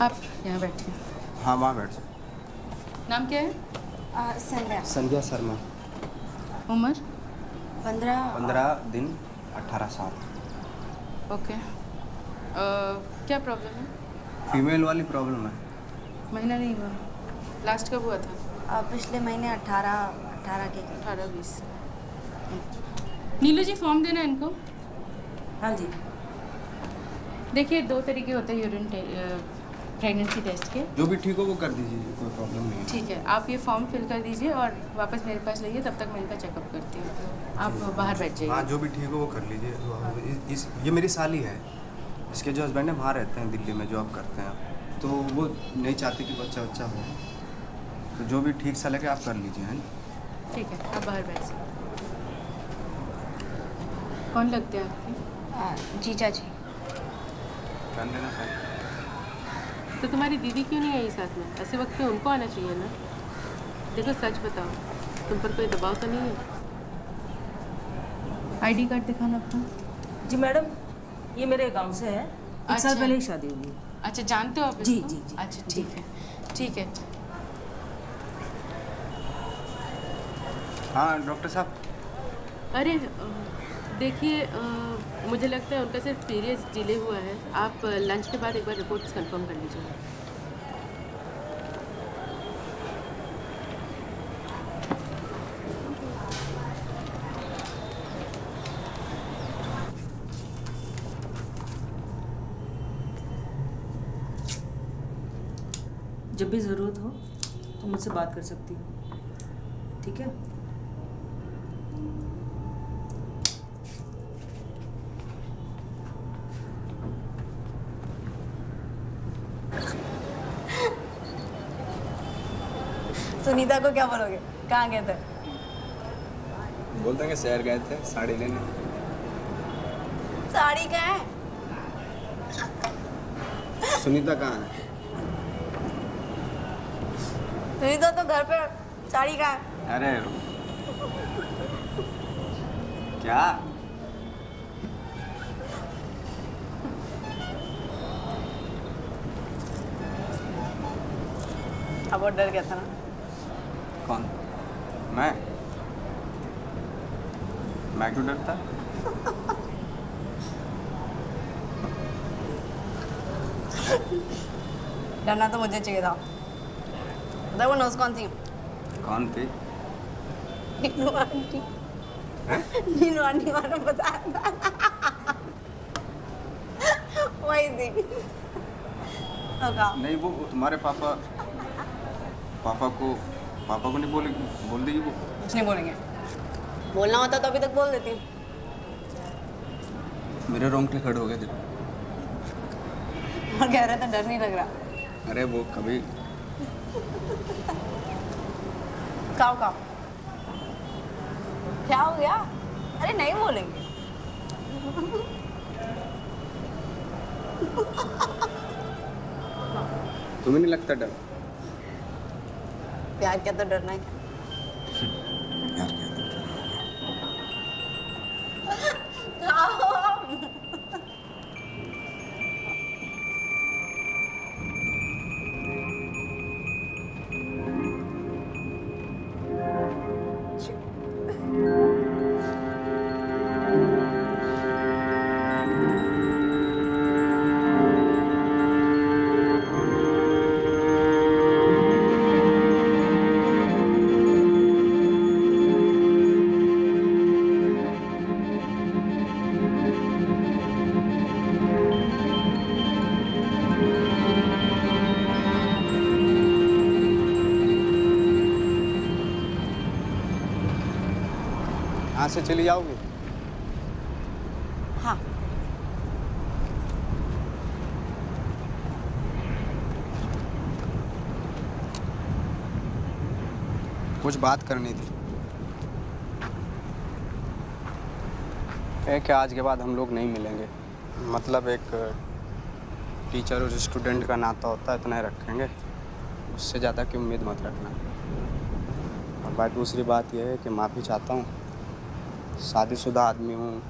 आप यहाँ बैठिए।
हाँ वहाँ बैठ जाओ।
नाम क्या है?
संध्या।
संध्या शर्मा।
उम्र?
15 दिन 18 साल।
ओके। क्या प्रॉब्लम है?
फीमेल वाली प्रॉब्लम है।
महीना नहीं हुआ? लास्ट कब हुआ था?
पिछले महीने 18 के
18-20। नीलू जी फॉर्म देना इनको।
हाँ जी।
देखिए 2 तरीके होते हैं यूरिन प्रेगनेंसी टेस्ट के।
जो भी ठीक हो वो कर दीजिए, कोई प्रॉब्लम नहीं है।
ठीक है, आप ये फॉर्म फिल कर दीजिए और वापस मेरे पास लाइए, तब तक मैं इनका चेकअप करती हूँ। आप बाहर बैठ जाइए।
हाँ जो भी ठीक हो वो कर लीजिए। ये मेरी साली है, इसके जो हस्बैंड है वहाँ रहते हैं, दिल्ली में जॉब करते हैं, तो वो नहीं चाहते कि बच्चा हो, तो जो भी ठीक सा लगे आप कर लीजिए। हैं
ठीक है, आप बाहर बैठ जाइए। कौन लगते हैं आपके?
जीजा जी।
कर लेना सर।
तो तुम्हारी दीदी क्यों नहीं आई साथ में? ऐसे वक्त पे उनको आना चाहिए ना। देखो सच बताओ, तुम पर कोई दबाव तो नहीं है? आईडी कार्ड दिखाना अपना।
जी मैडम, ये मेरे गांव से है। एक साल पहले ही शादी हुई है।
अच्छा, जानते हो आप
जी
इसको?
जी जी।
अच्छा ठीक है, ठीक है।
हाँ डॉक्टर साहब।
अरे देखिए, मुझे लगता है उनका सिर्फ पीरियड्स डिले हुआ है। आप लंच के बाद एक बार रिपोर्ट्स कंफर्म कर लीजिए।
जब भी ज़रूरत हो तो मुझसे बात कर सकती हो, ठीक है?
सुनीता को क्या बोलोगे? कहाँ गए थे?
बोल देंगे शहर गए थे साड़ी लेने।
साड़ी कहाँ है?
सुनीता कहाँ है?
सुनीता तो घर पे, साड़ी कहाँ है?
अरे क्या?
अब वो डर गया था ना।
कौन? मैं क्यों डरता?
डरना तो मुझे चाहिए था। पता वो नोज कौन थी?
कौन थी?
नीनू आंटी। नीनू आंटी वाला बताया था। वही थी।
नहीं वो तुम्हारे पापा को नहीं बोल देगी वो?
कुछ नहीं बोलेंगे। बोलना होता तो अभी तक बोल देती।
मेरे रोंगटे खड़े हो गए देखो।
और कह रहे थे डर नहीं लग रहा।
अरे वो कभी
खाओ क्या हो गया? अरे नहीं बोलेंगे।
तुम्हें नहीं लगता डर?
प्यार क्या तो डरना है।
यार क्या यहाँ से चली जाओगी?
हाँ।
कुछ बात करनी थी। एक आज के बाद हम लोग नहीं मिलेंगे, मतलब एक टीचर और स्टूडेंट का नाता होता है, इतना ही रखेंगे, उससे ज़्यादा की उम्मीद मत रखना। और बात दूसरी बात यह है कि माफ़ी चाहता हूँ, शादीशुदा आदमी हूँ,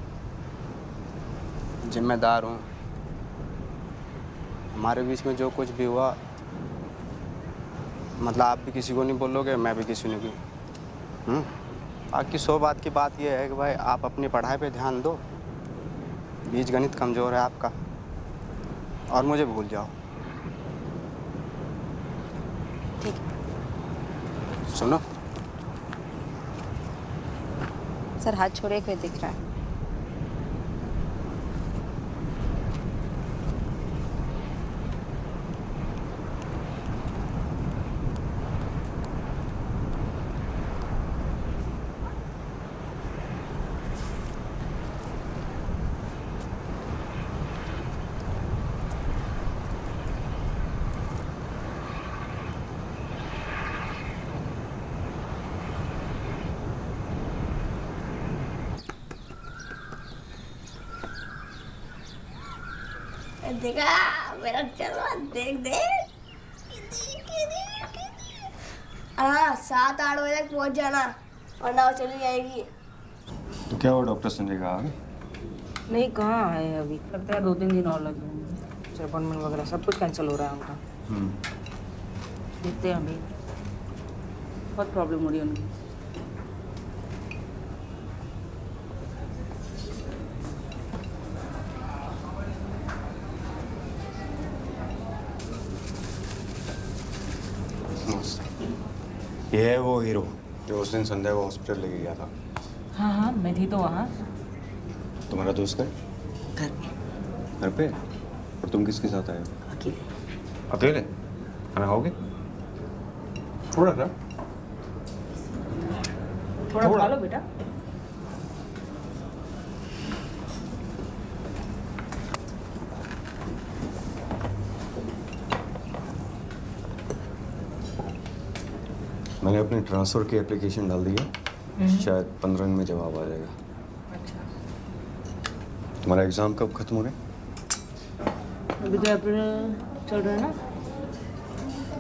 जिम्मेदार हूँ, हमारे बीच में जो कुछ भी हुआ, मतलब आप भी किसी को नहीं बोलोगे, मैं भी किसी ने भी। बाकी 100 बात की बात यह है कि भाई आप अपनी पढ़ाई पे ध्यान दो। बीज गणित कमज़ोर है आपका, और मुझे भूल जाओ।
ठीक।
सुनो
सर, हाथ छोड़े हुए दिख रहा है।
देखा मेरा चलवा, देख देख। हाँ, 7-8 बजे तक पहुंच जाना, वरना वो चली जाएगी।
तो क्या हुआ, डॉक्टर संजय का आ गए?
नहीं, कहाँ आए अभी, लगता है 2-3 दिन और लग जाएंगे। अपॉइंटमेंट वगैरह सब कुछ कैंसिल हो रहा है उनका। देखते हैं अभी, बहुत प्रॉब्लम हो रही है उनकी।
ये है वो हीरो जो उस दिन संध्या को हॉस्पिटल लेके गया था।
हाँ हाँ, मैं थी तो वहाँ।
तुम्हारा दोस्त है?
घर पे।
घर पे? और तुम किसके साथ आए हो?
अकेले।
अकेले? खाना खाओगे? थोड़ा सा।
थोड़ा खा लो बेटा।
मैंने अपने ट्रांसफ़र की एप्लीकेशन डाल दी है, शायद 15 दिन में जवाब आ जाएगा।
अच्छा।
तुम्हारा एग्ज़ाम कब खत्म हो रहा है?
अभी तो अप्रैल चल रहा है ना,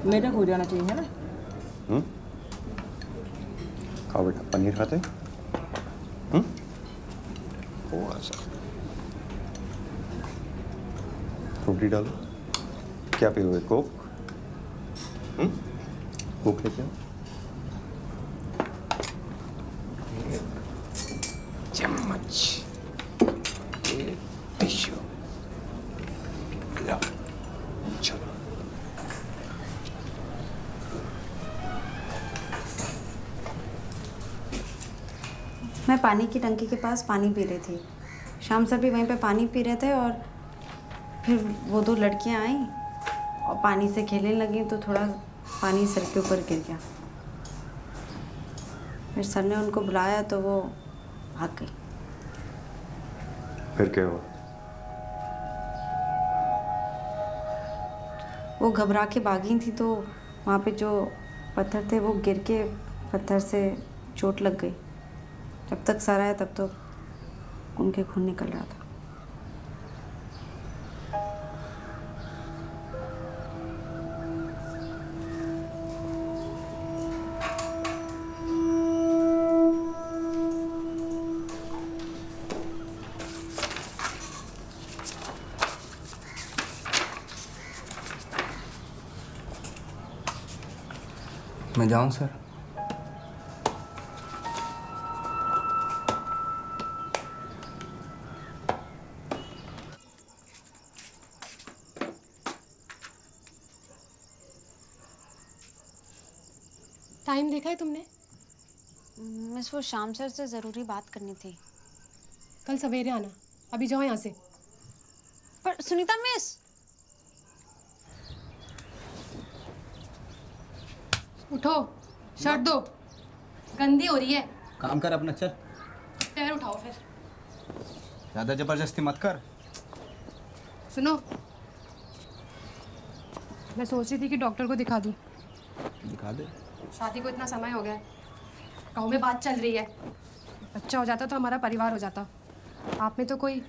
मई तक हो जाना चाहिए, है ना?
खाओ बेटा, पनीर खाते? थोड़ा सा रोटी डालो। क्या पियोगे, कोक? कोक लेके आओ। चम्मच, टिश्यू, चलो।
मैं पानी की टंकी के पास पानी पी रही थी। शाम सर भी वहीं पे पानी पी रहे थे, और फिर वो 2 लड़कियां आईं और पानी से खेलने लगी, तो थोड़ा पानी सर के ऊपर गिर गया। फिर सर ने उनको बुलाया तो वो भाग गई।
फिर क्या हुआ?
वो घबरा के भागी थी, तो वहाँ पे जो पत्थर थे वो गिर के पत्थर से चोट लग गई। जब तक सर आया तब तो उनके खून निकल रहा था।
मैं जाऊं सर?
टाइम देखा है तुमने?
मिस, वो शाम सर से ज़रूरी बात करनी थी।
कल सवेरे आना, अभी जाओ यहाँ से।
पर सुनीता मिस,
उठो, शर्ट दो, गंदी हो रही है।
काम कर अपना, चल।
पैर उठाओ फिर।
ज़्यादा ज़बरदस्ती मत कर।
सुनो, मैं सोच रही थी कि डॉक्टर को दिखा दूँ।
दिखा दे।
शादी को इतना समय हो गया है, गाँव में बात चल रही है। बच्चा हो जाता तो हमारा परिवार हो जाता। आप में तो कोई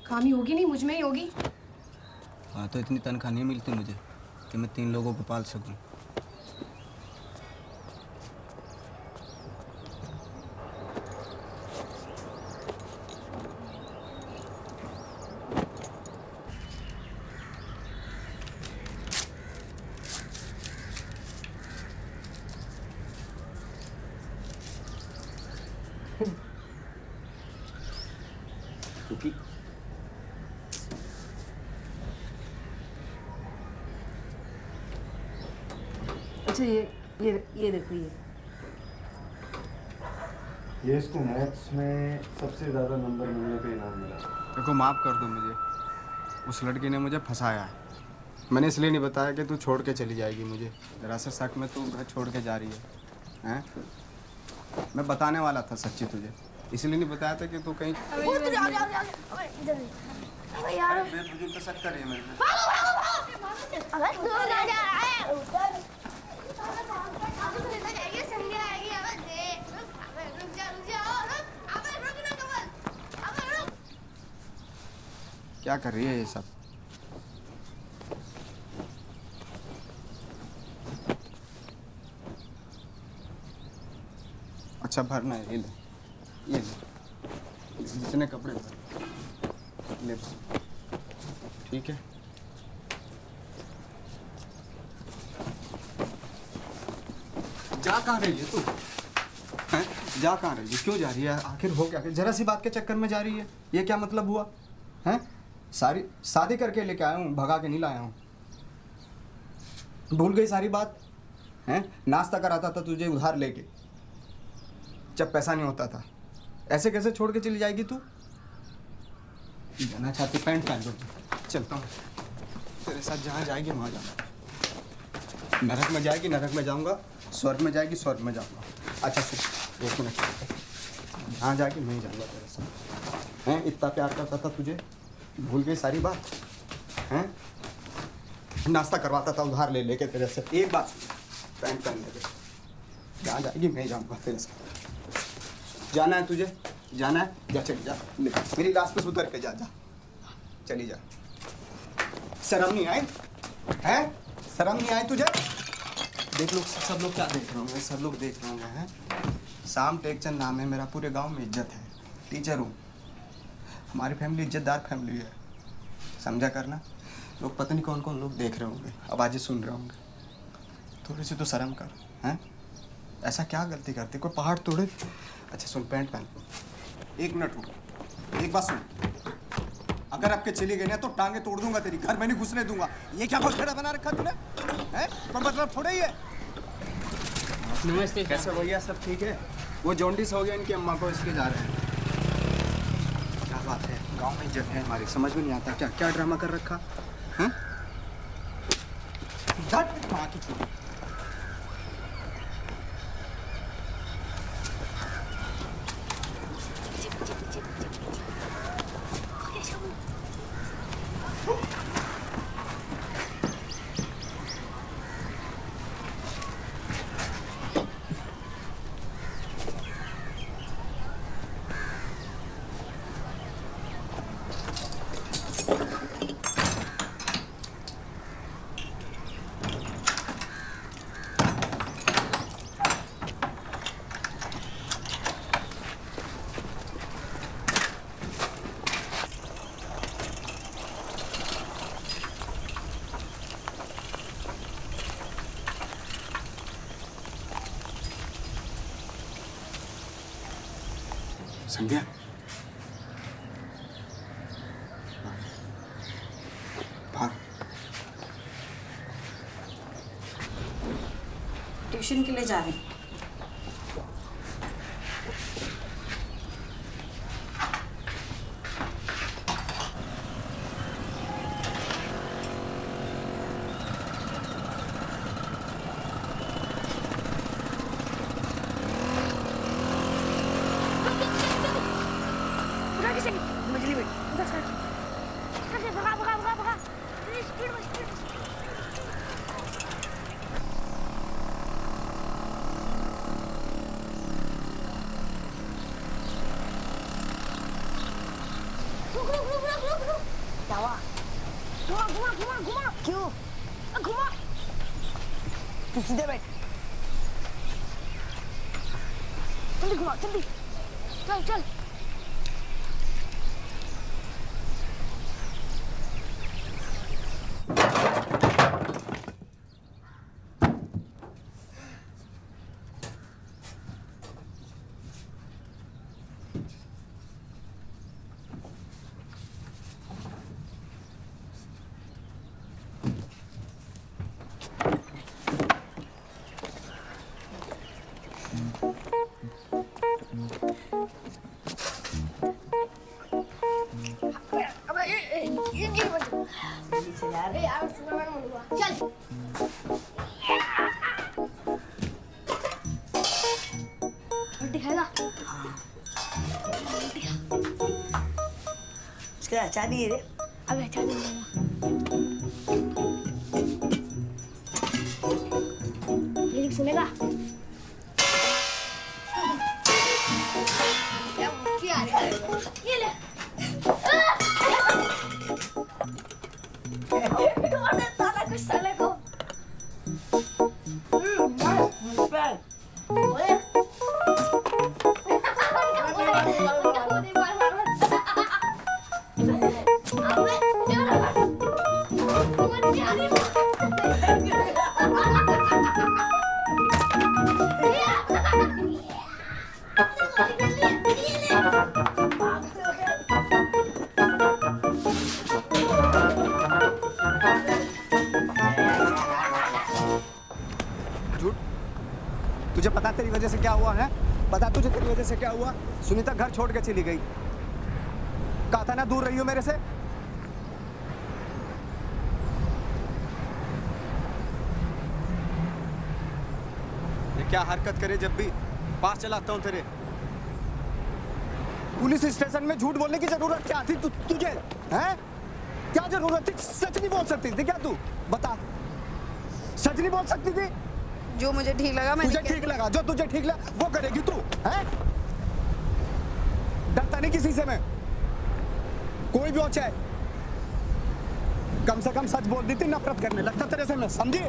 खामी होगी नहीं, मुझ में ही होगी।
हाँ, तो इतनी तनख्वाह नहीं मिलती मुझे कि मैं 3 लोगों को पाल सकूं।
बेवकूफ़ी।
अच्छा ये देखो
ये इसको मैथ्स में सबसे ज़्यादा नंबर मिलने पे इनाम मिला।
देखो माफ़ कर दो मुझे, उस लड़की ने मुझे फंसाया है। मैंने इसलिए नहीं बताया कि तू छोड़ के चली जाएगी मुझे। दरअसल शक में तू घर छोड़ के जा रही है, हैं? मैं बताने वाला था सच्ची तुझे, इसलिए नहीं बताया था कि तू कहीं
अबे यार
बेफजूल का शक कर रही है मेरे पे।
अबे दूर ना जा रहा है उधर जाएगी संगे आएगी। अबे देख अबे रुक जा अबे रुक ना कमल अबे रुक।
क्या कर रही है ये सब? अच्छा भरना है, ये ले जितने कपड़े भर ले, ठीक है। जा कहाँ रही है तू? हैं? जा कहाँ रही है? क्यों जा रही है? आखिर हो क्या? जरा सी बात के चक्कर में जा रही है? ये क्या मतलब हुआ? हैं? सारी शादी करके लेके आया हूँ, भगा के नहीं लाया हूँ। भूल गई सारी बात? हैं? नाश्ता कराता था तुझे उधार लेके, जब पैसा नहीं होता था। ऐसे कैसे छोड़ के चली जाएगी तू? जाना चाहती पैंट पहन लो, चलता हूँ तेरे साथ। जहाँ जाएगी वहाँ जाऊँगा। नरक में जाएगी नरक में जाऊँगा, स्वर्ग में जाएगी स्वर्ग में जाऊँगा। अच्छा सुन, 1 मिनट। जहाँ जाएगी मैं ही जाऊँगा तेरे साथ। हैं? इतना प्यार करता था तुझे, भूल गई सारी बात? हैं? नाश्ता करवाता था उधार ले लेके तेरे से। एक बात सुन, पैंट पहन लेके जहाँ जाएगी मैं ही जाऊँगा तेरे साथ। जाना है तुझे? जाना है? जा चली जा, ले मेरी लाश पे उतर के जा चली जा। शर्म नहीं आई? हैं? शर्म नहीं आई तुझे? देख लोग, सब लोग क्या देख रहे होंगे? सब लोग देख रहे होंगे। हैं? शाम टेकचंद नाम है मेरा, पूरे गांव में इज्जत है, टीचर हूँ। हमारी फैमिली इज्जतदार फैमिली है, समझा करना। लोग पता नहीं कौन कौन लोग देख रहे होंगे, आवाज़ें सुन रहे होंगे। थोड़ी सी तो शर्म कर। हैं? ऐसा क्या गलती करती? कोई पहाड़ तोड़े? अच्छा सुन, पैंट पहन। 1 मिनट रुक, एक बात सुन। अगर आपके चली गई ना तो टांगे तोड़ दूंगा तेरी, घर में नहीं घुसने दूंगा। ये क्या बखेड़ा बना रखा तूने? हैं? कोई मतलब थोड़ा ही है। नमस्ते। कैसे भैया? सब ठीक है? वो जॉन्डिस हो गया इनकी अम्मा को, इसके जा रहे हैं। क्या बात है, गांव में इज्जत है हमारी, समझ में नहीं आता क्या क्या ड्रामा कर रखा। हैं? माँ की छोड़ी। संध्या,
ट्यूशन के लिए जा रहे हैं।
घुमा क्यों? घुमा तू सीधे बैठ, जल्दी घुमा जल्दी, चल चल। रोटी खाएगा?
उसके लिए अचार नहीं है रे।
अबे अच्छा नहीं है। लिरिक सुनेगा? क्या मुक्की आ रही है? ये ले। तोड़ दे साला कुछ साले को। ओए।
झूठ। तुझे पता तेरी वजह से क्या हुआ है? पता तुझे तेरी वजह से क्या हुआ? सुनीता घर छोड़ के चली गई। कहा था ना दूर रही हो मेरे से। ये क्या हरकत करे जब भी पास चलाता हूं तेरे। पुलिस स्टेशन में झूठ बोलने की जरूरत क्या थी तुझे? हैं? क्या जरूरत थी? सच नहीं बोल सकती थी क्या तू? बता, सच नहीं बोल सकती थी?
जो मुझे ठीक लगा मैंने
तुझे ठीक लगा, जो तुझे ठीक लगा वो करेगी तू, हैं? डरता नहीं किसी से मैं, कोई भी हो चाहे। कम से कम सच बोल दी थी, नफरत करने लगता तेरे से मैं, समझी?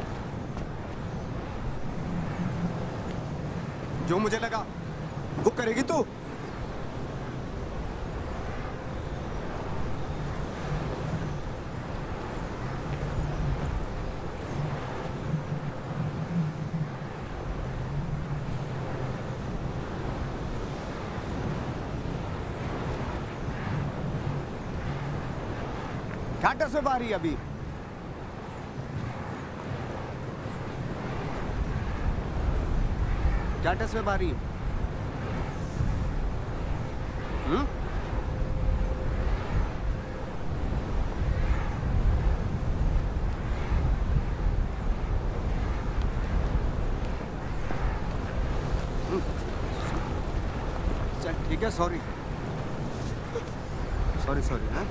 जो मुझे लगा वो करेगी तू। घाटा से बाहरी अभी घाटा से बाहरी। चल ठीक है, सॉरी सॉरी सॉरी। हाँ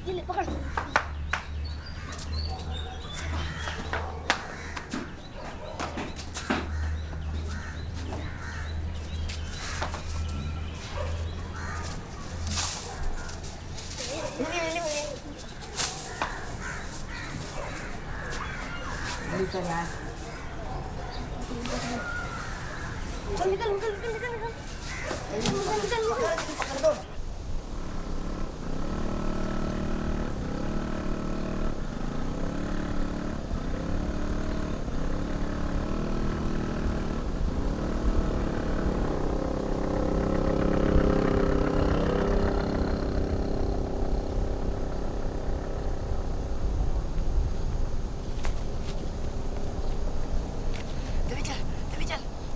ये ले पकड़।
चल यार,
चल निकल निकल निकल निकल निकल निकल निकल।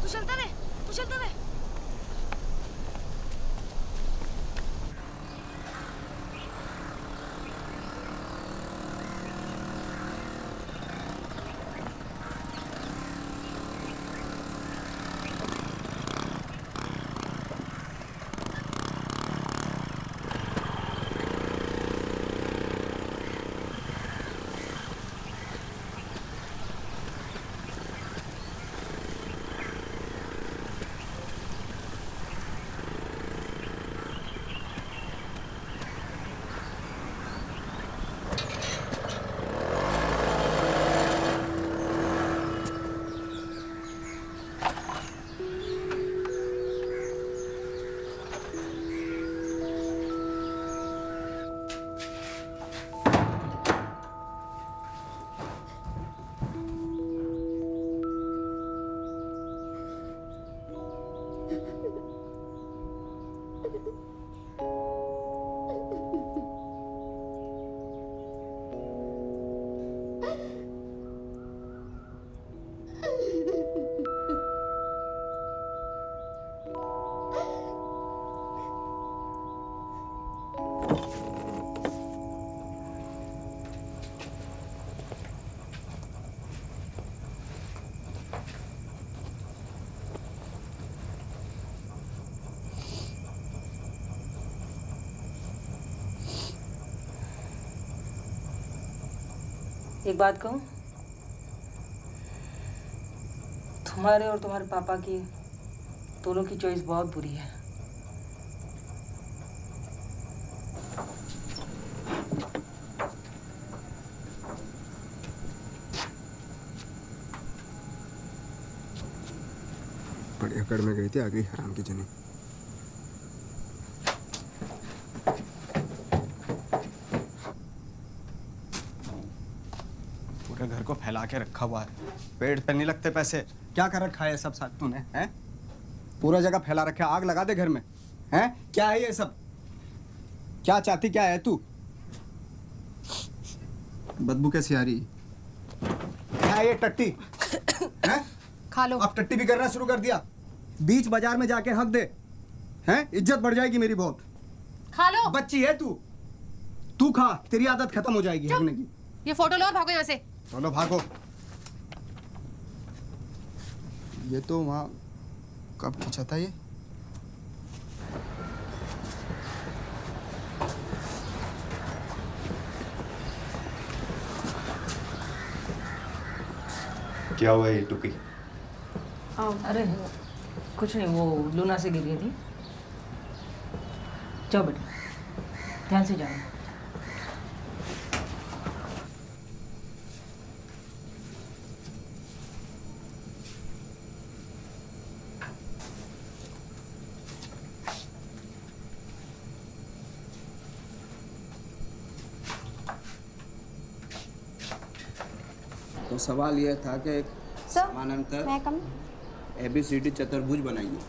तू चलता रहे, तू चलता रहे।
एक बात कहूँ, तुम्हारे और तुम्हारे पापा की दोनों की चॉइस बहुत बुरी है।
बड़ी अकड़ में गई थी, आ गई हराम की जनी। पूरे घर को फैला के रखा हुआ है, पेड़ पे नहीं लगते पैसे। क्या कर रखा है सब साथ तूने, हैं? पूरा जगह फैला रखा है, आग लगा दे घर में, हैं? क्या है ये सब? क्या चाहती क्या है तू? बदबू कैसी आ रही? क्या है ये टट्टी? हैं?
खा लो।
अब टट्टी भी करना शुरू कर दिया। बीच बाजार में जाके हक दे, हैं? इज्जत बढ़ जाएगी मेरी बहुत।
खा लो।
बच्ची है तू, तू खा, तेरी आदत खत्म हो जाएगी हकने की।
ये फोटो लो और भागो यहाँ से।
चलो भागो। ये तो वहाँ कब खींचा था ये?
क्या हुआ ये टुकी?
अरे कुछ नहीं, वो लूना से गिर गई थी। जाओ बेटा, ध्यान से जाओ।
तो सवाल यह था कि एक समानांतर ABCD चतुर्भुज बनाइए,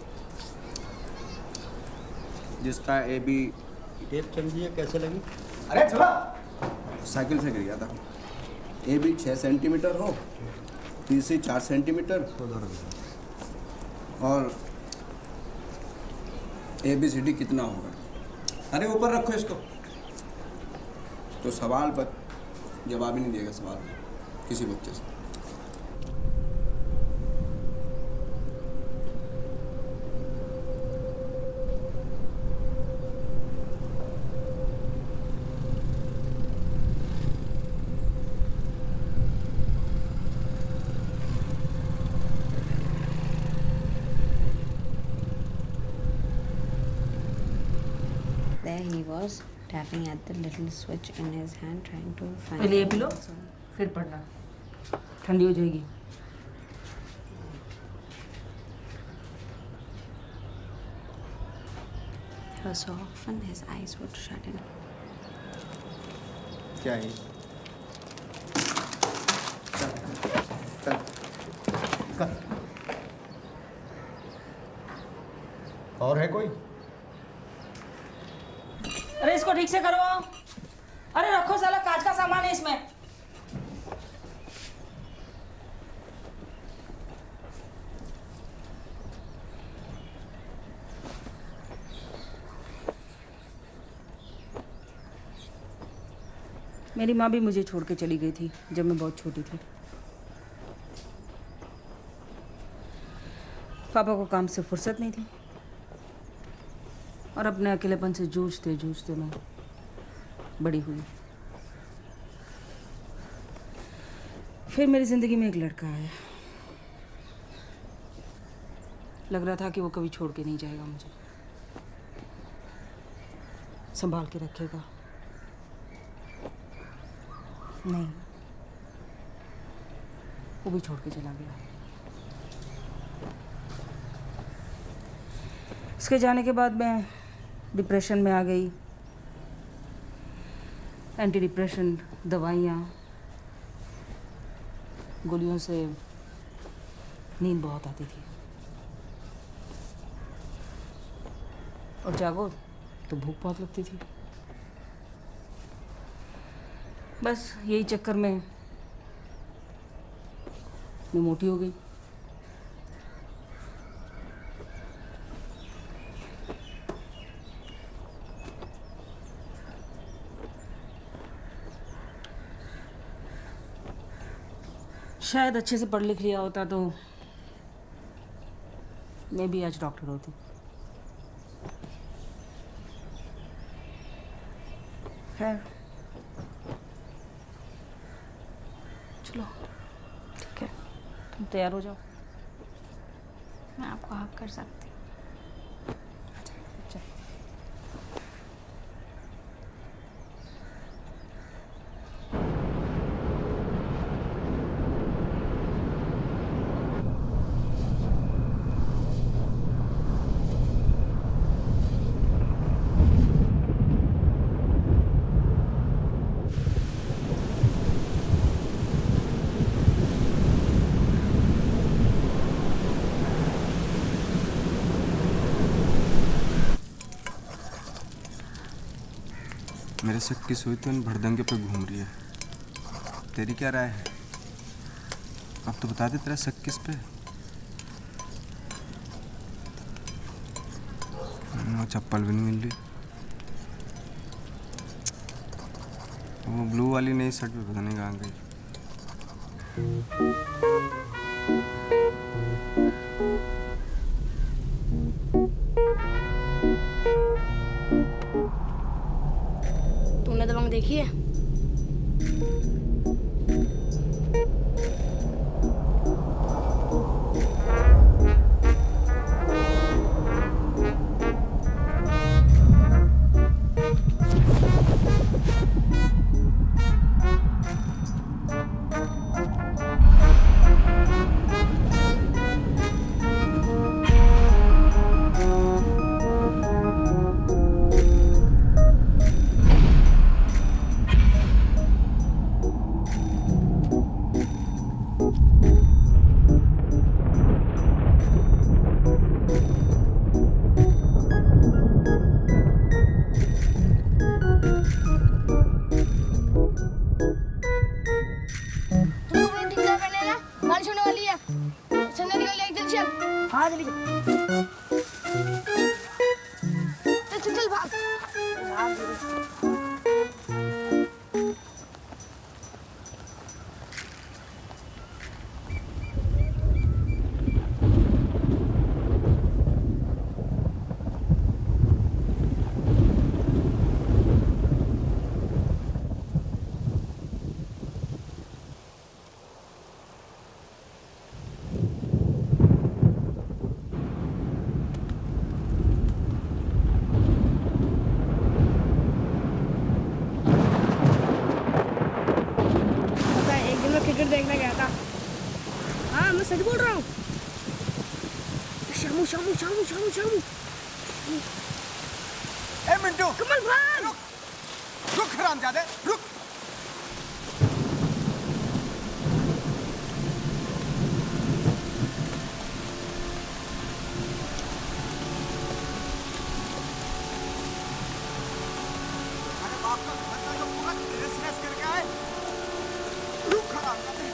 जिसका AB
टेप समझिए कैसे लगी?
अरे चला साइकिल से गिर गया था। AB 6 सेंटीमीटर हो, BC 4 सेंटीमीटर और ABCD कितना होगा? अरे ऊपर रखो इसको। तो सवाल पर जवाब ही नहीं देगा सवाल किसी बच्चे से।
There he was, tapping at the little switch in his hand, trying to find.
पहले ये पी लो, फिर पढ़ना, ठंडी हो जाएगी।
So often his eyes would shut in.
क्या है? कर। और है कोई?
अरे इसको ठीक से करो। अरे रखो, साला कांच का सामान है इसमें। मेरी माँ भी मुझे छोड़ के चली गई थी जब मैं बहुत छोटी थी। पापा को काम से फुर्सत नहीं थी और अपने अकेलेपन से जूझते जूझते मैं बड़ी हुई। फिर मेरी ज़िंदगी में एक लड़का आया। लग रहा था कि वो कभी छोड़ के नहीं जाएगा, मुझे संभाल के रखेगा। नहीं, वो भी छोड़ के चला गया। उसके जाने के बाद मैं डिप्रेशन में आ गई। एंटी डिप्रेशन दवाइयाँ, गोलियों से नींद बहुत आती थी। और जागो तो भूख बहुत लगती थी। बस यही चक्कर में मैं मोटी हो गई। शायद अच्छे से पढ़ लिख लिया होता तो मैं भी आज डॉक्टर होती। खैर चलो ठीक है, तुम तैयार हो जाओ।
मैं आपको हक कर सकती हूँ।
मेरे से किस हुई तो इन भड़दंगे पे घूम रही है। तेरी क्या राय है? अब तो बता दे तेरा शक किस पे? वो चप्पल भी नहीं मिल रही। वो ब्लू वाली नई शर्ट भी पता नहीं कहाँ गई।
तूने दबंग देखी है? हाँ जल्दी चल चल भाग। क्रिकेट देखने गया था। हाँ मैं सच बोल रहा हूँ। शामू शामू शामू शामू शामू।
ए मिंटू,
कमल भाग।
रुक हरामजादे, रुक। अरे बाप का बंदा जो पूरा रेस करके आए। रुक हरामजादे।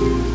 है।